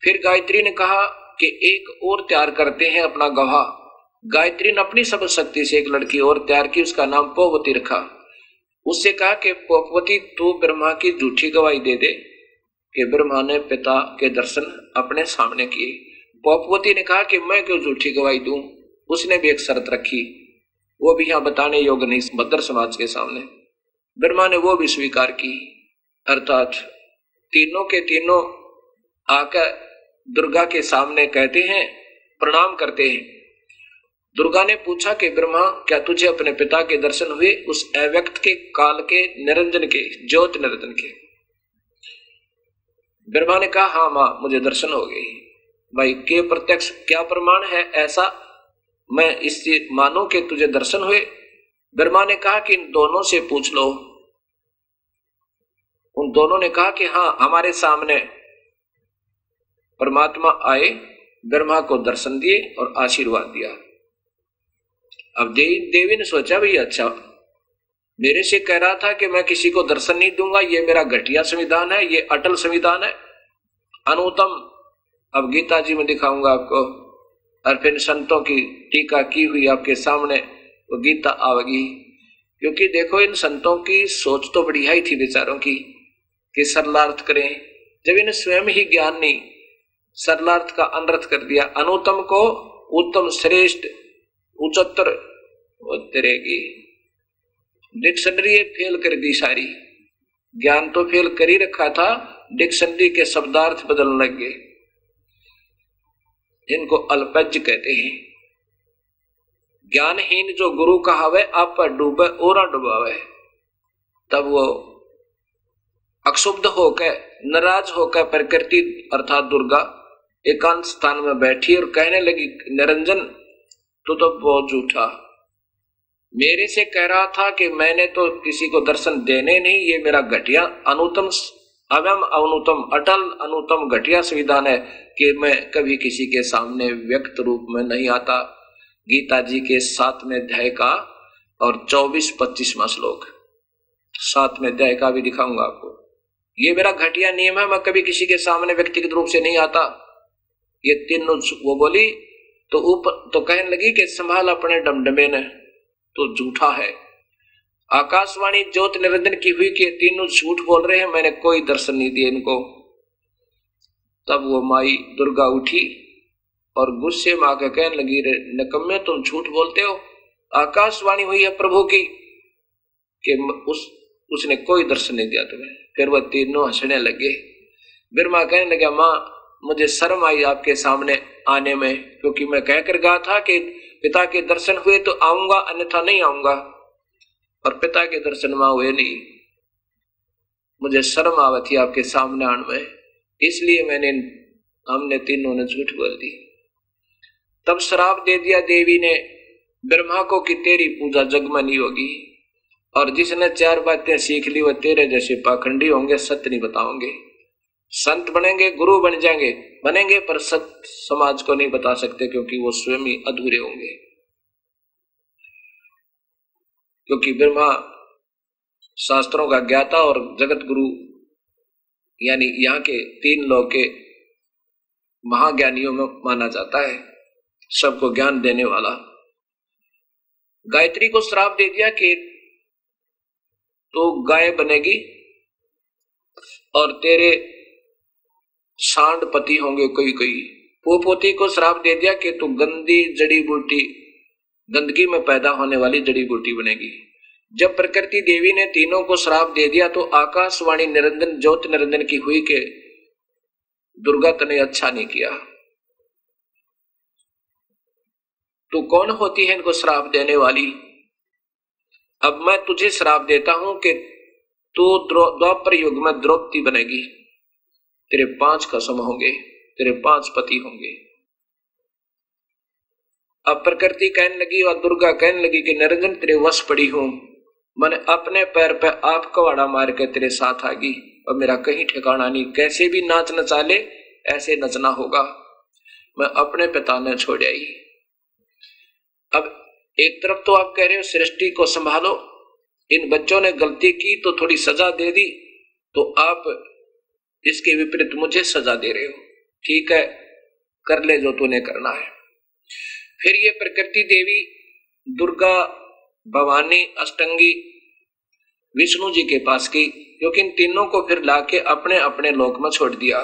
फिर गायत्री ने कहा कि एक और तैयार करते हैं अपना गवाह। गायत्री ने अपनी सब शक्ति से एक लड़की और तैयार की, उसका नाम पोपवती रखा। उससे कहा कि पोपवती तू ब्रह्मा की झूठी गवाही दे दे कि ब्रह्मा ने पिता के दर्शन अपने सामने किए। पोपवती ने कहा कि मैं क्यों झूठी गवाही दूं। उसने भी एक शर्त रखी, वो भी यहां बताने योग्य नहीं भद्र समाज के सामने। ब्रह्मा ने वो भी स्वीकार की। अर्थात तीनों के तीनों आकर दुर्गा के सामने कहते हैं, प्रणाम करते हैं। दुर्गा ने पूछा कि ब्रह्मा क्या तुझे अपने पिता के दर्शन हुए, उस अव्यक्त के, काल के, निरंजन के, ज्योत निरंजन के। ब्रह्मा ने कहा हाँ मां मुझे दर्शन हो गई। भाई के प्रत्यक्ष क्या प्रमाण है ऐसा मैं इससे मानूं कि तुझे दर्शन हुए। ब्रह्मा ने कहा कि इन दोनों से पूछ लो। उन दोनों ने कहा कि हाँ हमारे सामने परमात्मा आए, ब्रह्मा को दर्शन दिए और आशीर्वाद दिया। अब देवी ने सोचा भाई अच्छा, मेरे से कह रहा था कि मैं किसी को दर्शन नहीं दूंगा, ये मेरा घटिया संविधान है, ये अटल संविधान है, अनुत्तम। अब गीता जी में दिखाऊंगा आपको, और फिर संतों की टीका की हुई आपके सामने वो गीता आवेगी। क्योंकि देखो इन संतों की सोच तो बढ़िया ही थी बेचारों की कि सरलार्थ करें, जब इन्हें स्वयं ही ज्ञान नहीं, सरलार्थ का अनर्थ कर दिया। अनुत्तम को उत्तम, श्रेष्ठ, उच्चतर तेरेगी। डिक्शनरी फेल कर दी सारी, ज्ञान तो फेल कर ही रखा था, डिक्शनरी के शब्दार्थ बदलने लग गए। इनको अल्पज्ञ कहते हैं। ज्ञानहीन जो गुरु कहावे आप पर डूबे और डुबावे, तब वो अक्षुब्ध होकर, नाराज होकर प्रकृति अर्थात दुर्गा एकांत स्थान में बैठी और कहने लगी निरंजन तू तो बहुत झूठा, मेरे से कह रहा था कि मैंने तो किसी को दर्शन देने नहीं, ये मेरा घटिया अनुत्तम, अवम अनुत्तम, अटल अनुत्तम घटिया संविधान है कि मैं कभी किसी के सामने व्यक्त रूप में नहीं आता। गीता जी के 7वें अध्याय का और 24-25वां श्लोक, 7वें अध्याय का भी दिखाऊंगा आपको। ये मेरा घटिया नियम है, मैं कभी किसी के सामने व्यक्तिगत रूप से नहीं आता। ये तीनों वो बोली तो ऊपर तो कहने लगी कि संभाल अपने डमडमे ने, तो झूठा है। आकाशवाणी ज्योत निरंजन की हुई कि तीनों झूठ बोल रहे हैं, मैंने कोई दर्शन नहीं दिया इनको। तब वो माई दुर्गा उठी और गुस्से में आकर कहने लगी रे निकम्मे तुम झूठ बोलते हो, आकाशवाणी हुई है प्रभु की कि उसने कोई दर्शन नहीं दिया तुम्हें। फिर वह तीनों हंसने लगे। ब्रह्मा कहने लगा माँ मुझे शर्म आई आपके सामने आने में, क्योंकि मैं कहकर गया था कि पिता के दर्शन हुए तो आऊंगा अन्यथा नहीं आऊंगा, और पिता के दर्शन वहां हुए नहीं। मुझे शर्म आवत थी आपके सामने आने में, इसलिए हमने तीनों ने झूठ बोल दी। तब श्राप दे दिया देवी ने ब्रह्मा को कि तेरी पूजा जग में नहीं होगी, और जिसने 4 बातें सीख ली वह तेरे जैसे पाखंडी होंगे, सत्य नहीं बताओगे। संत बनेंगे, गुरु बन जाएंगे, बनेंगे पर सत्य समाज को नहीं बता सकते, क्योंकि वो स्वयं ही अधूरे होंगे। क्योंकि ब्रह्मा शास्त्रों का ज्ञाता और जगत गुरु यानी यहाँ के 3 लोक के महाज्ञानियों में माना जाता है, सबको ज्ञान देने वाला। गायत्री को श्राप दे दिया कि तो गाय बनेगी और तेरे सांड पति होंगे कोई कोई। पोपोती को श्राप दे दिया कि तू गंदी जड़ी बूटी, गंदगी में पैदा होने वाली जड़ी बूटी बनेगी। जब प्रकृति देवी ने तीनों को श्राप दे दिया तो आकाशवाणी निरंजन ज्योत निरंजन की हुई कि दुर्गा तने अच्छा नहीं किया, तू कौन होती है इनको श्राप देने वाली? अब मैं तुझे श्राप देता हूं कि तू द्वापर युग में द्रौपदी बनेगी, तेरे 5 कसम होंगे, तेरे 5 पति होंगे। अब प्रकृति कहने लगी और दुर्गा कहने लगी कि निरंजन तेरे वश पड़ी हूं, मैंने अपने पैर पे आप कवाड़ा मार के तेरे साथ आ गई और मेरा कहीं ठिकाना नहीं, कैसे भी नाच नचा ले ऐसे नचना होगा, मैं अपने पिता ने छोड़ आई। अब एक तरफ तो आप कह रहे हो सृष्टि को संभालो, इन बच्चों ने गलती की तो थोड़ी सजा दे दी, तो आप इसके विपरीत मुझे सजा दे रहे हो। ठीक है, कर ले जो तूने करना है। फिर ये प्रकृति देवी, दुर्गा, भवानी, अष्टंगी विष्णु जी के पास गई, क्योंकि इन तीनों को फिर लाके अपने अपने लोक में छोड़ दिया।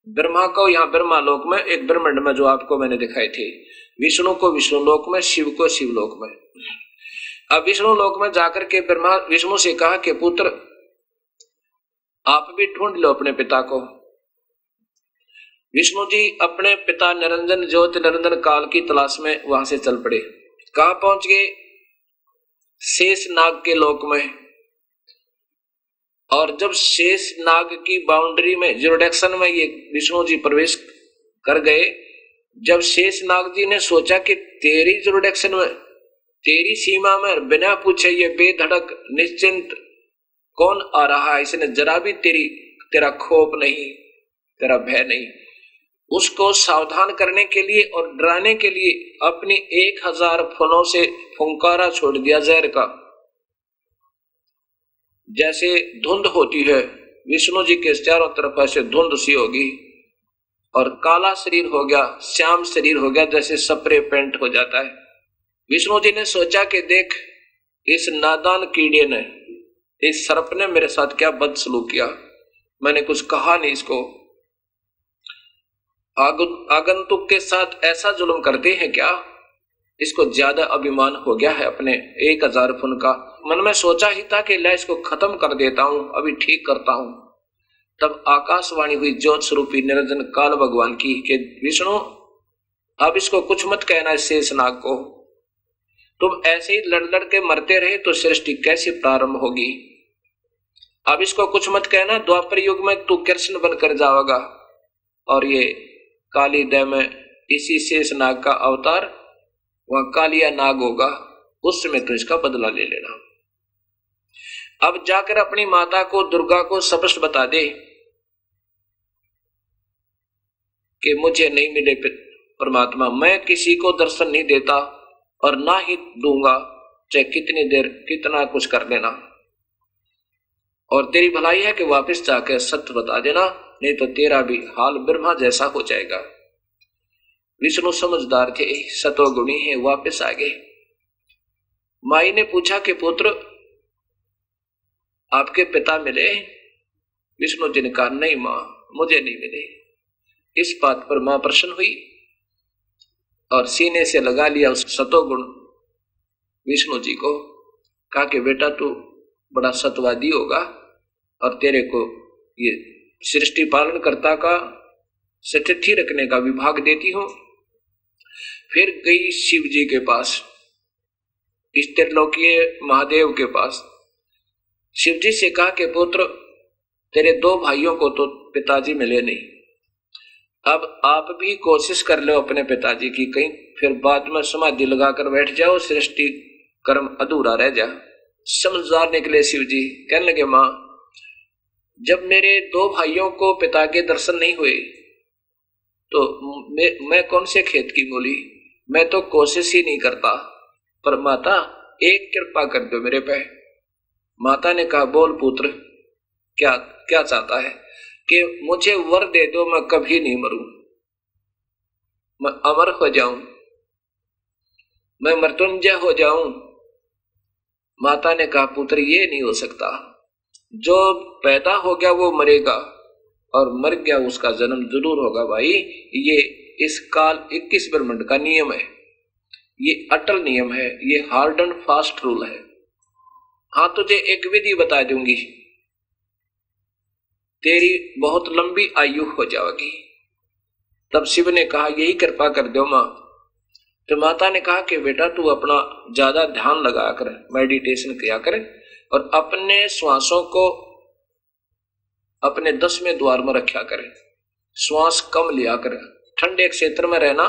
ब्रह्मा को यहाँ ब्रह्मा लोक में, एक ब्रह्मांड में जो आपको मैंने दिखाए थे, विष्णु को विष्णु लोक में, शिव को शिव लोक में। अब विष्णु लोक में जाकर के ब्रह्मा विष्णु से कहा कि पुत्र आप भी ढूंढ लो अपने पिता को। विष्णु जी अपने पिता निरंजन ज्योति निरंजन काल की तलाश में वहां से चल पड़े। कहां पहुंच गए? शेष नाग के लोक में। और जब शेष नाग की बाउंड्री में, ज्यूरिडिक्शन में ये विष्णु जी प्रवेश कर गए, जब शेष नाग जी ने सोचा कि तेरी ज्यूरिडिक्शन में, तेरी सीमा में बिना पूछे ये बेधड़क निश्चिंत कौन आ रहा है, इसने जरा भी तेरा खौफ नहीं, तेरा भय नहीं, उसको सावधान करने के लिए और डराने के लिए अपनी 1000 फनों से फुंकारा छोड़ दिया जहर का। जैसे धुंध होती है, विष्णु जी के चारों तरफ ऐसे धुंध सी होगी और काला शरीर हो गया, श्याम शरीर हो गया, जैसे स्प्रे पेंट हो जाता है। विष्णु जी ने सोचा कि देख इस नादान कीड़े ने, इस सर्प ने मेरे साथ क्या बदसलूक किया, मैंने कुछ कहा नहीं इसको, आगंतुक के साथ ऐसा जुल्म करते हैं क्या, इसको ज्यादा अभिमान हो गया है अपने 1000 फुन का। मन में सोचा ही था कि लै इसको खत्म कर देता हूं, अभी ठीक करता हूं। तब आकाशवाणी हुई ज्योत स्वरूपी निरंजन काल भगवान की कि विष्णु अब इसको कुछ मत कहना, शेष नाग को, तुम ऐसे ही लड़ लड़ के मरते रहे तो सृष्टि कैसे प्रारंभ होगी। अब इसको कुछ मत कहना, द्वापर युग में तू कृष्ण बनकर जाओगा और ये काली दय में इसी शेष नाग का अवतार वहां कालिया नाग होगा, उस समय तो इसका बदला ले लेना। अब जाकर अपनी माता को, दुर्गा को स्पष्ट बता दे कि मुझे नहीं मिले परमात्मा, मैं किसी को दर्शन नहीं देता और ना ही दूंगा, चाहे कितनी देर कितना कुछ कर लेना, और तेरी भलाई है कि वापस जाकर सत्य बता देना, नहीं तो तेरा भी हाल ब्रह्मा जैसा हो जाएगा। विष्णु समझदार थे, सतोगुणी है, वापस आ गए। माई ने पूछा कि पुत्र आपके पिता मिले? विष्णु जी ने कहा नहीं मां, मुझे नहीं मिले। इस बात पर मां प्रसन्न हुई और सीने से लगा लिया उस सतोगुण विष्णु जी को, कहा कि बेटा तू बड़ा सतवादी होगा और तेरे को ये सृष्टि पालन कर्ता का सतिथि रखने का विभाग देती हूं। फिर गई शिव जी के पास, इस त्रिलोकीय महादेव के पास। शिव जी से कहा कि पुत्र तेरे 2 भाइयों को तो पिताजी मिले नहीं, अब आप भी कोशिश कर लो अपने पिताजी की, कहीं फिर बाद में समाधि लगाकर बैठ जाओ, सृष्टि कर्म अधूरा रह जा। समझदार निकले शिव जी। कहने लगे मां जब मेरे 2 भाइयों को पिता के दर्शन नहीं हुए तो मैं कौन से खेत की मूली, मैं तो कोशिश ही नहीं करता, पर माता एक कृपा कर दो मेरे पे। माता ने कहा बोल पुत्र, क्या क्या चाहता है? कि मुझे वर दे दो, मैं कभी नहीं मरूं, मैं अमर हो जाऊं, मैं मृत्युंजय हो जाऊं। माता ने कहा पुत्र ये नहीं हो सकता, जो पैदा हो गया वो मरेगा और मर गया उसका जन्म जरूर होगा भाई, ये इस काल 21 ब्रह्मांड का नियम है, ये अटल नियम है, ये हार्ड एंड फास्ट रूल है। हाँ तुझे एक विधि बता दूंगी, तेरी बहुत लंबी आयु हो जाएगी। तब शिव ने कहा यही कृपा कर दो मां। तो माता ने कहा कि बेटा तू अपना ज्यादा ध्यान लगा कर मेडिटेशन किया कर और अपने श्वासों को अपने 10वें द्वार में रखा करे, श्वास कम लिया कर, ठंडे क्षेत्र में रहना,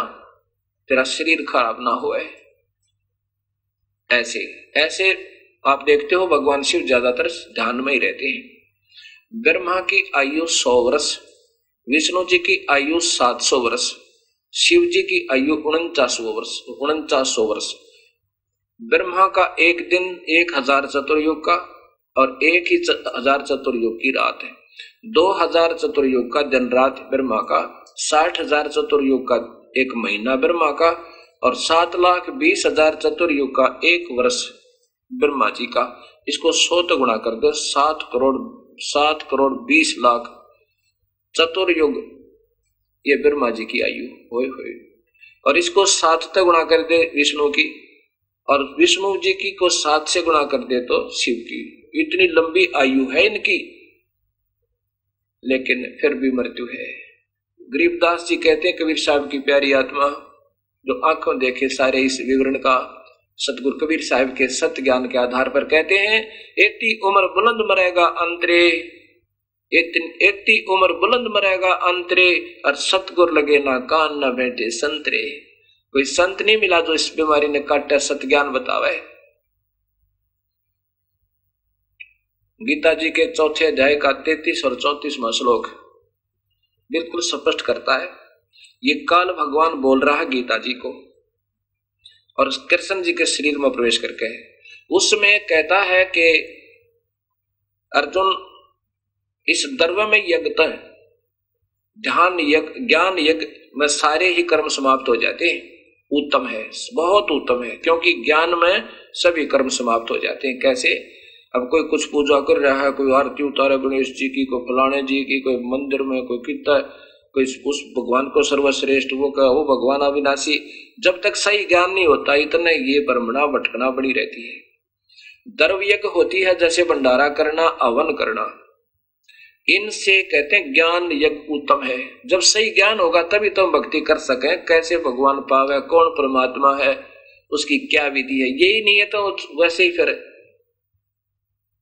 तेरा शरीर खराब ना होए। ऐसे ऐसे आप देखते हो भगवान शिव ज्यादातर ध्यान में ही रहते हैं। ब्रह्मा की आयु 100 वर्ष, विष्णु जी की आयु 700 वर्ष, शिव जी की आयु 4900 वर्ष। ब्रह्मा का एक दिन 1000 चतुर्युग का और 1000 चतुर्युग की रात है। 2000 चतुर्युग का दिन रात ब्रह्मा का, 60,000 चतुर्युग का एक महीना ब्रह्मा का और 7,20,000 चतुर्युग का एक वर्ष ब्रह्मा जी का। इसको 100 तो गुणा कर दो, 7 करोड़ 20 लाख चतुर्युग ये ब्रह्मा जी की आयु होए। और इसको 7 से गुणा कर दे विष्णु की, और विष्णु जी की को 7 से गुणा कर दे तो शिव की। इतनी लंबी आयु है इनकी, लेकिन फिर भी मृत्यु है। गरीबदास जी कहते हैं कबीर साहब की प्यारी आत्मा जो आंखों देखे सारे इस विवरण का, सतगुरु कबीर साहब के सत्य ज्ञान के आधार पर कहते हैं, एती उम्र बुलंद मरेगा अंतरे, एती उम्र बुलंद मरेगा अंतरे, और सतगुर लगे ना कान ना बैठे संतरे। कोई संत नहीं मिला जो इस बीमारी ने काटा सत्य ज्ञान बतावे। गीता जी के 4 अध्याय का 33 और 34वां श्लोक बिल्कुल स्पष्ट करता है। ये काल भगवान बोल रहा है गीता जी को और कृष्ण जी के शरीर में प्रवेश करके। उसमें कहता है कि अर्जुन इस द्रव्य में यज्ञ, ध्यान यज्ञ, ज्ञान यज्ञ में सारे ही कर्म समाप्त हो जाते हैं। उत्तम है, बहुत उत्तम है, क्योंकि ज्ञान में सभी कर्म समाप्त हो जाते हैं। कैसे? अब कोई कुछ पूजा कर रहा है, कोई आरती उतारे गणेश जी की, कोई फलाने जी की, कोई मंदिर में कोई कितना, कोई उस भगवान को सर्वश्रेष्ठ वो भगवान अविनाशी। जब तक सही ज्ञान नहीं होता इतने ये भ्रमणा भटकना बड़ी रहती है। द्रव्य यज्ञ होती है जैसे भंडारा करना, हवन करना, इनसे कहते हैं ज्ञान यज्ञ उत्तम है। जब सही ज्ञान होगा तभी तुम भक्ति कर सके, कैसे भगवान पावे, कौन परमात्मा है, उसकी क्या विधि है। यही नहीं है तो वैसे ही फिर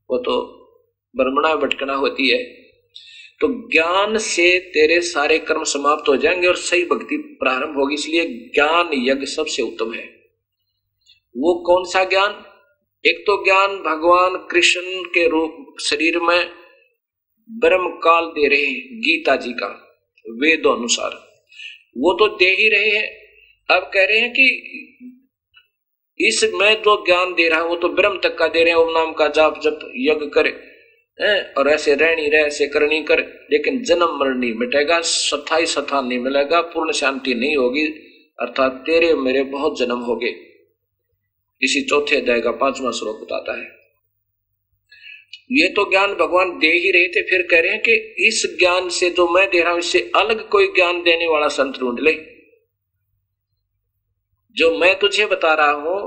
वो तो भ्रमणा भटकना होती है। तो ज्ञान से तेरे सारे कर्म समाप्त हो जाएंगे और सही भक्ति प्रारंभ होगी। इसलिए ज्ञान यज्ञ सबसे उत्तम है। वो कौन सा ज्ञान? एक तो ज्ञान भगवान कृष्ण के रूप शरीर में ब्रह्म काल दे रहे हैं गीता जी का, वेदों अनुसार वो तो दे ही रहे हैं। अब कह रहे हैं कि इसमें जो ज्ञान दे रहा है वो तो ब्रह्म तक का दे रहे हैं। ओम नाम का जाप जप यज्ञ करे और ऐसे रहनी रहे, ऐसे करनी कर, लेकिन जन्म मरण नहीं मिटेगा, स्थाई स्थान नहीं मिलेगा, पूर्ण शांति नहीं होगी, अर्थात तेरे मेरे बहुत जन्म हो गए। इसी 4 अध्याय का 5वां श्लोक बताता है। ये तो ज्ञान भगवान दे ही रहे थे, फिर कह रहे हैं कि इस ज्ञान से जो मैं दे रहा हूं इससे अलग कोई ज्ञान देने वाला संत ढूंढ ले। जो मैं तुझे बता रहा हूं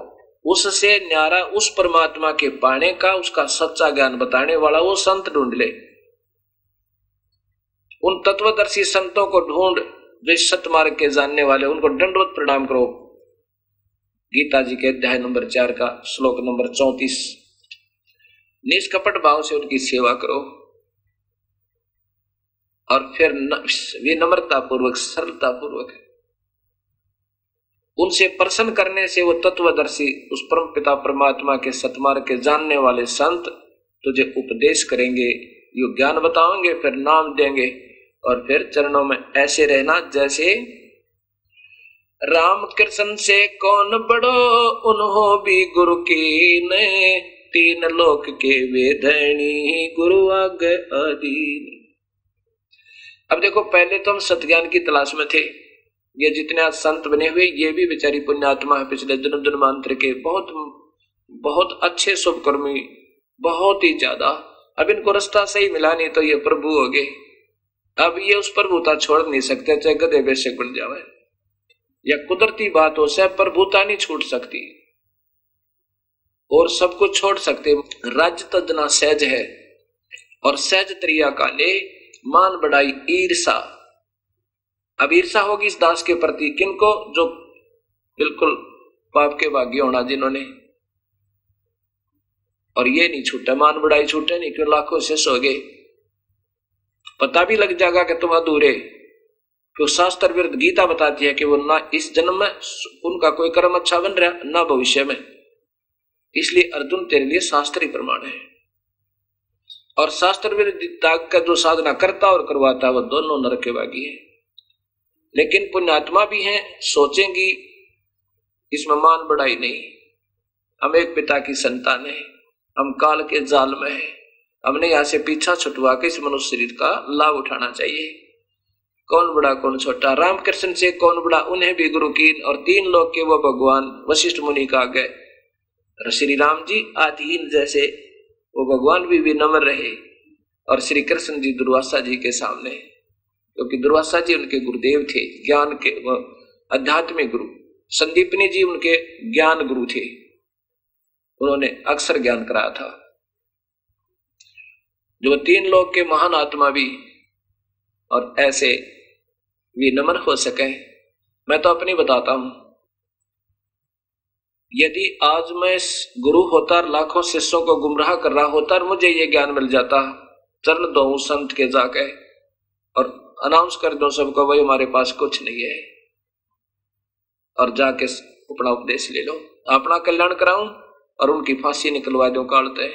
उससे न्यारा उस परमात्मा के पाने का, उसका सच्चा ज्ञान बताने वाला वो संत ढूंढ ले। उन तत्वदर्शी संतों को ढूंढ जो इस सत्य मार्ग के जानने वाले, उनको दंडवत प्रणाम करो। गीता जी के अध्याय नंबर 4 का श्लोक नंबर 34। निष्कपट भाव से उनकी सेवा करो और फिर विनम्रता पूर्वक, सरलता पूर्वक उनसे प्रसन्न करने से वो तत्वदर्शी, उस परम पिता परमात्मा के सतमार्ग के जानने वाले संत तुझे उपदेश करेंगे, यो ज्ञान बताएंगे, फिर नाम देंगे और फिर चरणों में ऐसे रहना जैसे राम कृष्ण से कौन बड़ो उन्हों भी गुरु की ने, 3 लोक के वेदनी गुरु आगे अधीन। अब देखो, पहले तो हम सत्ज्ञान की तलाश में थे। ये जितने आज संत बने हुए ये भी बेचारी पुण्यात्मा है, पिछले जन्म जन्मांतर के बहुत बहुत अच्छे शुभकर्मी, बहुत ही ज्यादा। अब इनको रास्ता सही मिला नहीं तो ये प्रभु हो गए। अब ये उस प्रभुता छोड़ नहीं सकते, चाहे गधे बेशक बन जावे, या कुदरती बात हो से प्रभुता नहीं छूट सकती। और सब कुछ छोड़ सकते। राज्य तो जना सहज है और सहज त्रिया काले मान बढ़ाई ईर्षा। अब ईर्षा होगी इस दास के प्रति, किनको? जो बिल्कुल पाप के भागी होना जिन्होंने, और ये नहीं छूटा, मान बढ़ाई छूटे नहीं, क्यों लाखों शेष हो गए। पता भी लग जाएगा कि तुम अधूरे, क्यों शास्त्र विरुद्ध गीता बताती है कि वो ना इस जन्म में उनका कोई कर्म अच्छा बन रहा ना भविष्य में। इसलिए अर्जुन तेरे लिए शास्त्री प्रमाण है। और शास्त्र विरुद्ध त्याग का जो साधना करता और करवाता वो दोनों नरक के भागी है। लेकिन पुण्यात्मा भी हैं, सोचेंगी इसमें मान बढ़ाई नहीं, हम एक पिता की संतान है, हम काल के जाल में है, हमने यहां से पीछा छुटवा के इस मनुष्य शरीर का लाभ उठाना चाहिए। कौन बड़ा कौन छोटा, रामकृष्ण से कौन बड़ा, उन्हें भी गुरु की, और 3 लोग के वो भगवान वशिष्ठ मुनि का गए। श्री राम जी आदिहीन जैसे वो भगवान भी विनम्र रहे, और श्री कृष्ण जी दुर्वासा जी के सामने, क्योंकि दुर्वासा जी उनके गुरुदेव थे, ज्ञान के आध्यात्मिक गुरु। संदीपनी जी उनके ज्ञान गुरु थे, उन्होंने अक्सर ज्ञान कराया था। जो 3 लोग के महान आत्मा भी और ऐसे विनम्र हो सके। मैं तो अपनी बताता हूं, यदि आज मैं गुरु होता और लाखों शिष्यों को गुमराह कर रहा होता और मुझे ये ज्ञान मिल जाता, चरण दो संत के जाके और अनाउंस कर दो सबको भाई हमारे पास कुछ नहीं है, और जाके अपना उपदेश ले लो, अपना कल्याण कराऊं और उनकी फांसी निकलवा दो काटते।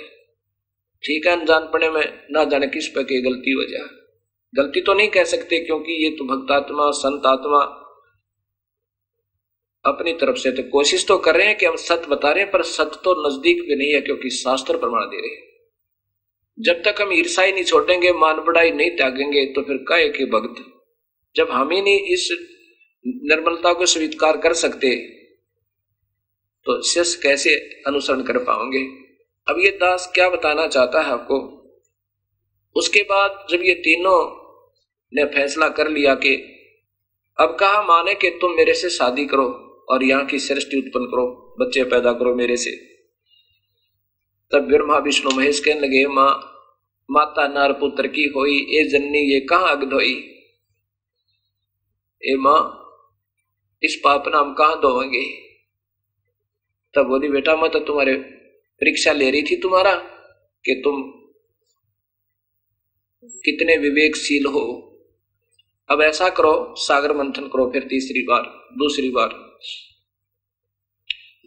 ठीक है, अनजान पड़े में ना जाने किस पे की गलती हो जाए। गलती तो नहीं कह सकते, क्योंकि ये तो भक्तात्मा संत आत्मा अपनी तरफ से तो कोशिश तो कर रहे हैं कि हम सत्य बता रहे हैं, पर सत्य तो नजदीक भी नहीं है, क्योंकि शास्त्र प्रमाण दे रहे हैं। जब तक हम ईर्षाई नहीं छोड़ेंगे, मान बढ़ाई नहीं त्यागेंगे, तो फिर काहे के भक्त। जब हम ही नहीं इस निर्मलता को स्वीकार कर सकते, तो शिष्य कैसे अनुसरण कर पाओगे। अब ये दास क्या बताना चाहता है आपको। उसके बाद जब ये तीनों ने फैसला कर लिया कि अब कहा माने कि तुम मेरे से शादी करो और यहाँ की सृष्टि उत्पन्न करो, बच्चे पैदा करो मेरे से, तब ब्रह्मा विष्णु महेश कहने लगे, माँ माता नार पुत्र की होई, ए जननी ये कहाँ अग धोई। ए माँ इस पाप नाम कहाँ धोएंगे। तब बोली, बेटा मैं तो तुम्हारे परीक्षा ले रही थी तुम्हारा कि तुम कितने विवेकशील हो। अब ऐसा करो, सागर मंथन करो फिर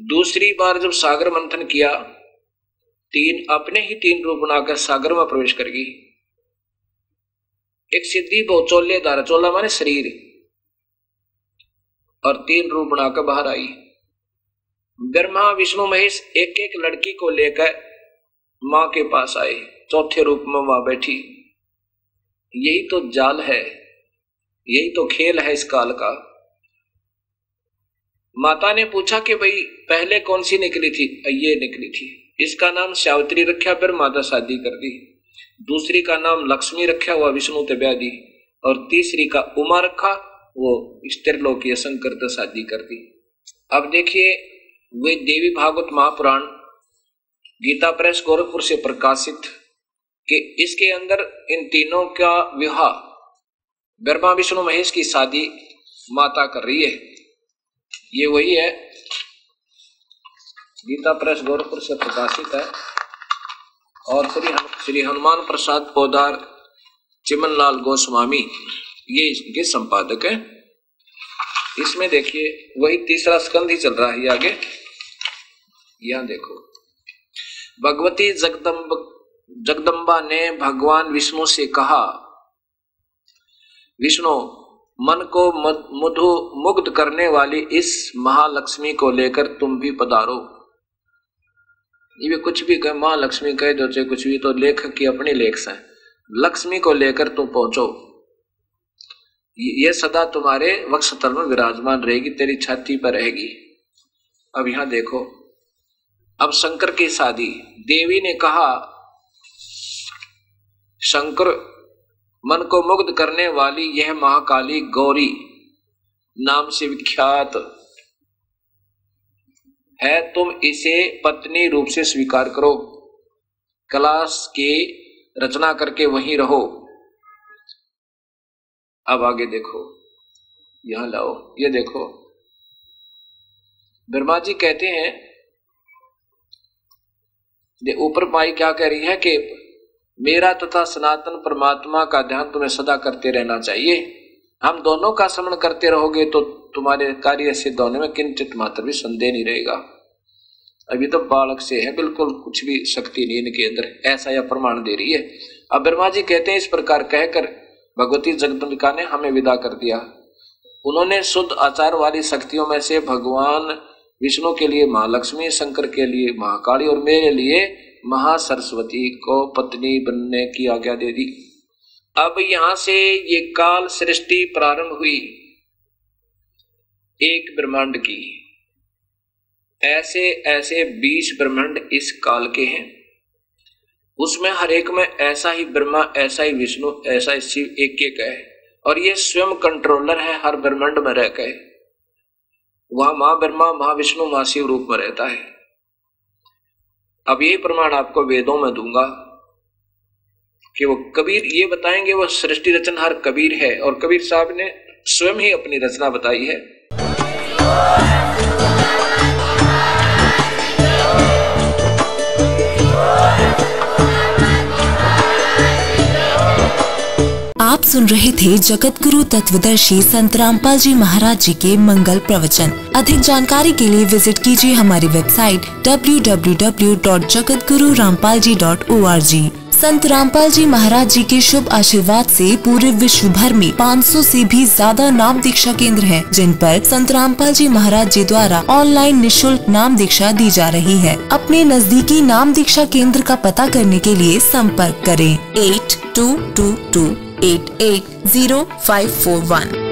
दूसरी बार जब सागर मंथन किया, अपने ही 3 रूप बनाकर सागर में प्रवेश कर गई। एक सिद्धि बहुचोल्येदार, चोला माने शरीर, और 3 रूप बनाकर बाहर आई। ब्रह्मा विष्णु महेश एक एक लड़की को लेकर मां के पास आए, चौथे रूप में मां बैठी। यही तो जाल है, यही तो खेल है इस काल का। माता ने पूछा कि भाई पहले कौन सी निकली थी। ये निकली थी, इसका नाम सावित्री रखा, फिर माता शादी कर दी। दूसरी का नाम लक्ष्मी रखा, हुआ विष्णु ते ब्याह दी, और तीसरी का उमा रखा, वो स्त्रीलोकीय शंकर ते शादी कर दी। अब देखिए, वे देवी भागवत महापुराण गीता प्रेस गोरखपुर से प्रकाशित कि इसके अंदर इन तीनों का विवाह, ब्रह्मा विष्णु महेश की शादी माता कर रही है। ये वही है, गीता प्रेस गोरखपुर से प्रकाशित है। और श्री हनुमान प्रसाद पोदार चिमन लाल गोस्वामी ये इसके संपादक है। इसमें देखिए वही 3रा स्कंध ही चल रहा है आगे। यहां देखो, भगवती जगदम्बा ने भगवान विष्णु से कहा, विष्णु मन को मुग्ध करने वाली इस महालक्ष्मी को लेकर तुम भी पधारो। ये कुछ भी कहे, महालक्ष्मी कह दो चाहे कुछ भी, तो लेखक की अपनी लेख से लक्ष्मी को लेकर तुम पहुंचो। ये सदा तुम्हारे वक्षस्थल में विराजमान रहेगी, तेरी छाती पर रहेगी। अब यहां देखो, अब शंकर की शादी, देवी ने कहा, शंकर मन को मुग्ध करने वाली यह महाकाली गौरी नाम से विख्यात है, तुम इसे पत्नी रूप से स्वीकार करो, क्लास के रचना करके वहीं रहो। अब आगे देखो, यहां लाओ, ये देखो ब्रह्मा जी कहते हैं, ऊपर माई क्या कह रही है कि मेरा तथा सनातन परमात्मा का ध्यान तुम्हें सदा करते रहना चाहिए। हम दोनों का स्मरण करते रहोगे तो तुम्हारे कार्य सिद्ध होने में किंचित मात्र भी संदेह नहीं रहेगा। अभी तो बालक से है, बिल्कुल कुछ भी शक्ति नहीं इनके अंदर, ऐसा यह प्रमाण दे रही है। अब ब्रह्मा जी कहते हैं, इस प्रकार कहकर भगवती जगदम्बिका ने हमें विदा कर दिया। उन्होंने शुद्ध आचार वाली शक्तियों में से भगवान विष्णु के लिए महालक्ष्मी, शंकर के लिए महाकाली और मेरे लिए महासरस्वती को पत्नी बनने की आज्ञा दे दी। अब यहां से ये काल सृष्टि प्रारंभ हुई एक ब्रह्मांड की। ऐसे ऐसे 20 ब्रह्मांड इस काल के हैं, उसमें हर एक में ऐसा ही ब्रह्मा, ऐसा ही विष्णु, ऐसा ही शिव एक एक है, और ये स्वयं कंट्रोलर है हर ब्रह्मांड में रह गए। वहां मां ब्रह्मा, मां विष्णु, मां शिव रूप में रहता है। अब यही प्रमाण आपको वेदों में दूंगा कि वो कबीर ये बताएंगे, वो सृष्टि रचनहार कबीर है, और कबीर साहब ने स्वयं ही अपनी रचना बताई है। आप सुन रहे थे जगत गुरु तत्वदर्शी संत रामपाल जी महाराज जी के मंगल प्रवचन। अधिक जानकारी के लिए विजिट कीजिए हमारी वेबसाइट www.jagatgururampalji.org। संत रामपाल जी महाराज जी के शुभ आशीर्वाद से पूरे विश्व भर में 500 से भी ज्यादा नाम दीक्षा केंद्र हैं, जिन पर संत रामपाल जी महाराज जी द्वारा ऑनलाइन निशुल्क नाम दीक्षा दी जा रही है। अपने नजदीकी नाम दीक्षा केंद्र का पता करने के लिए संपर्क करें 8222880541।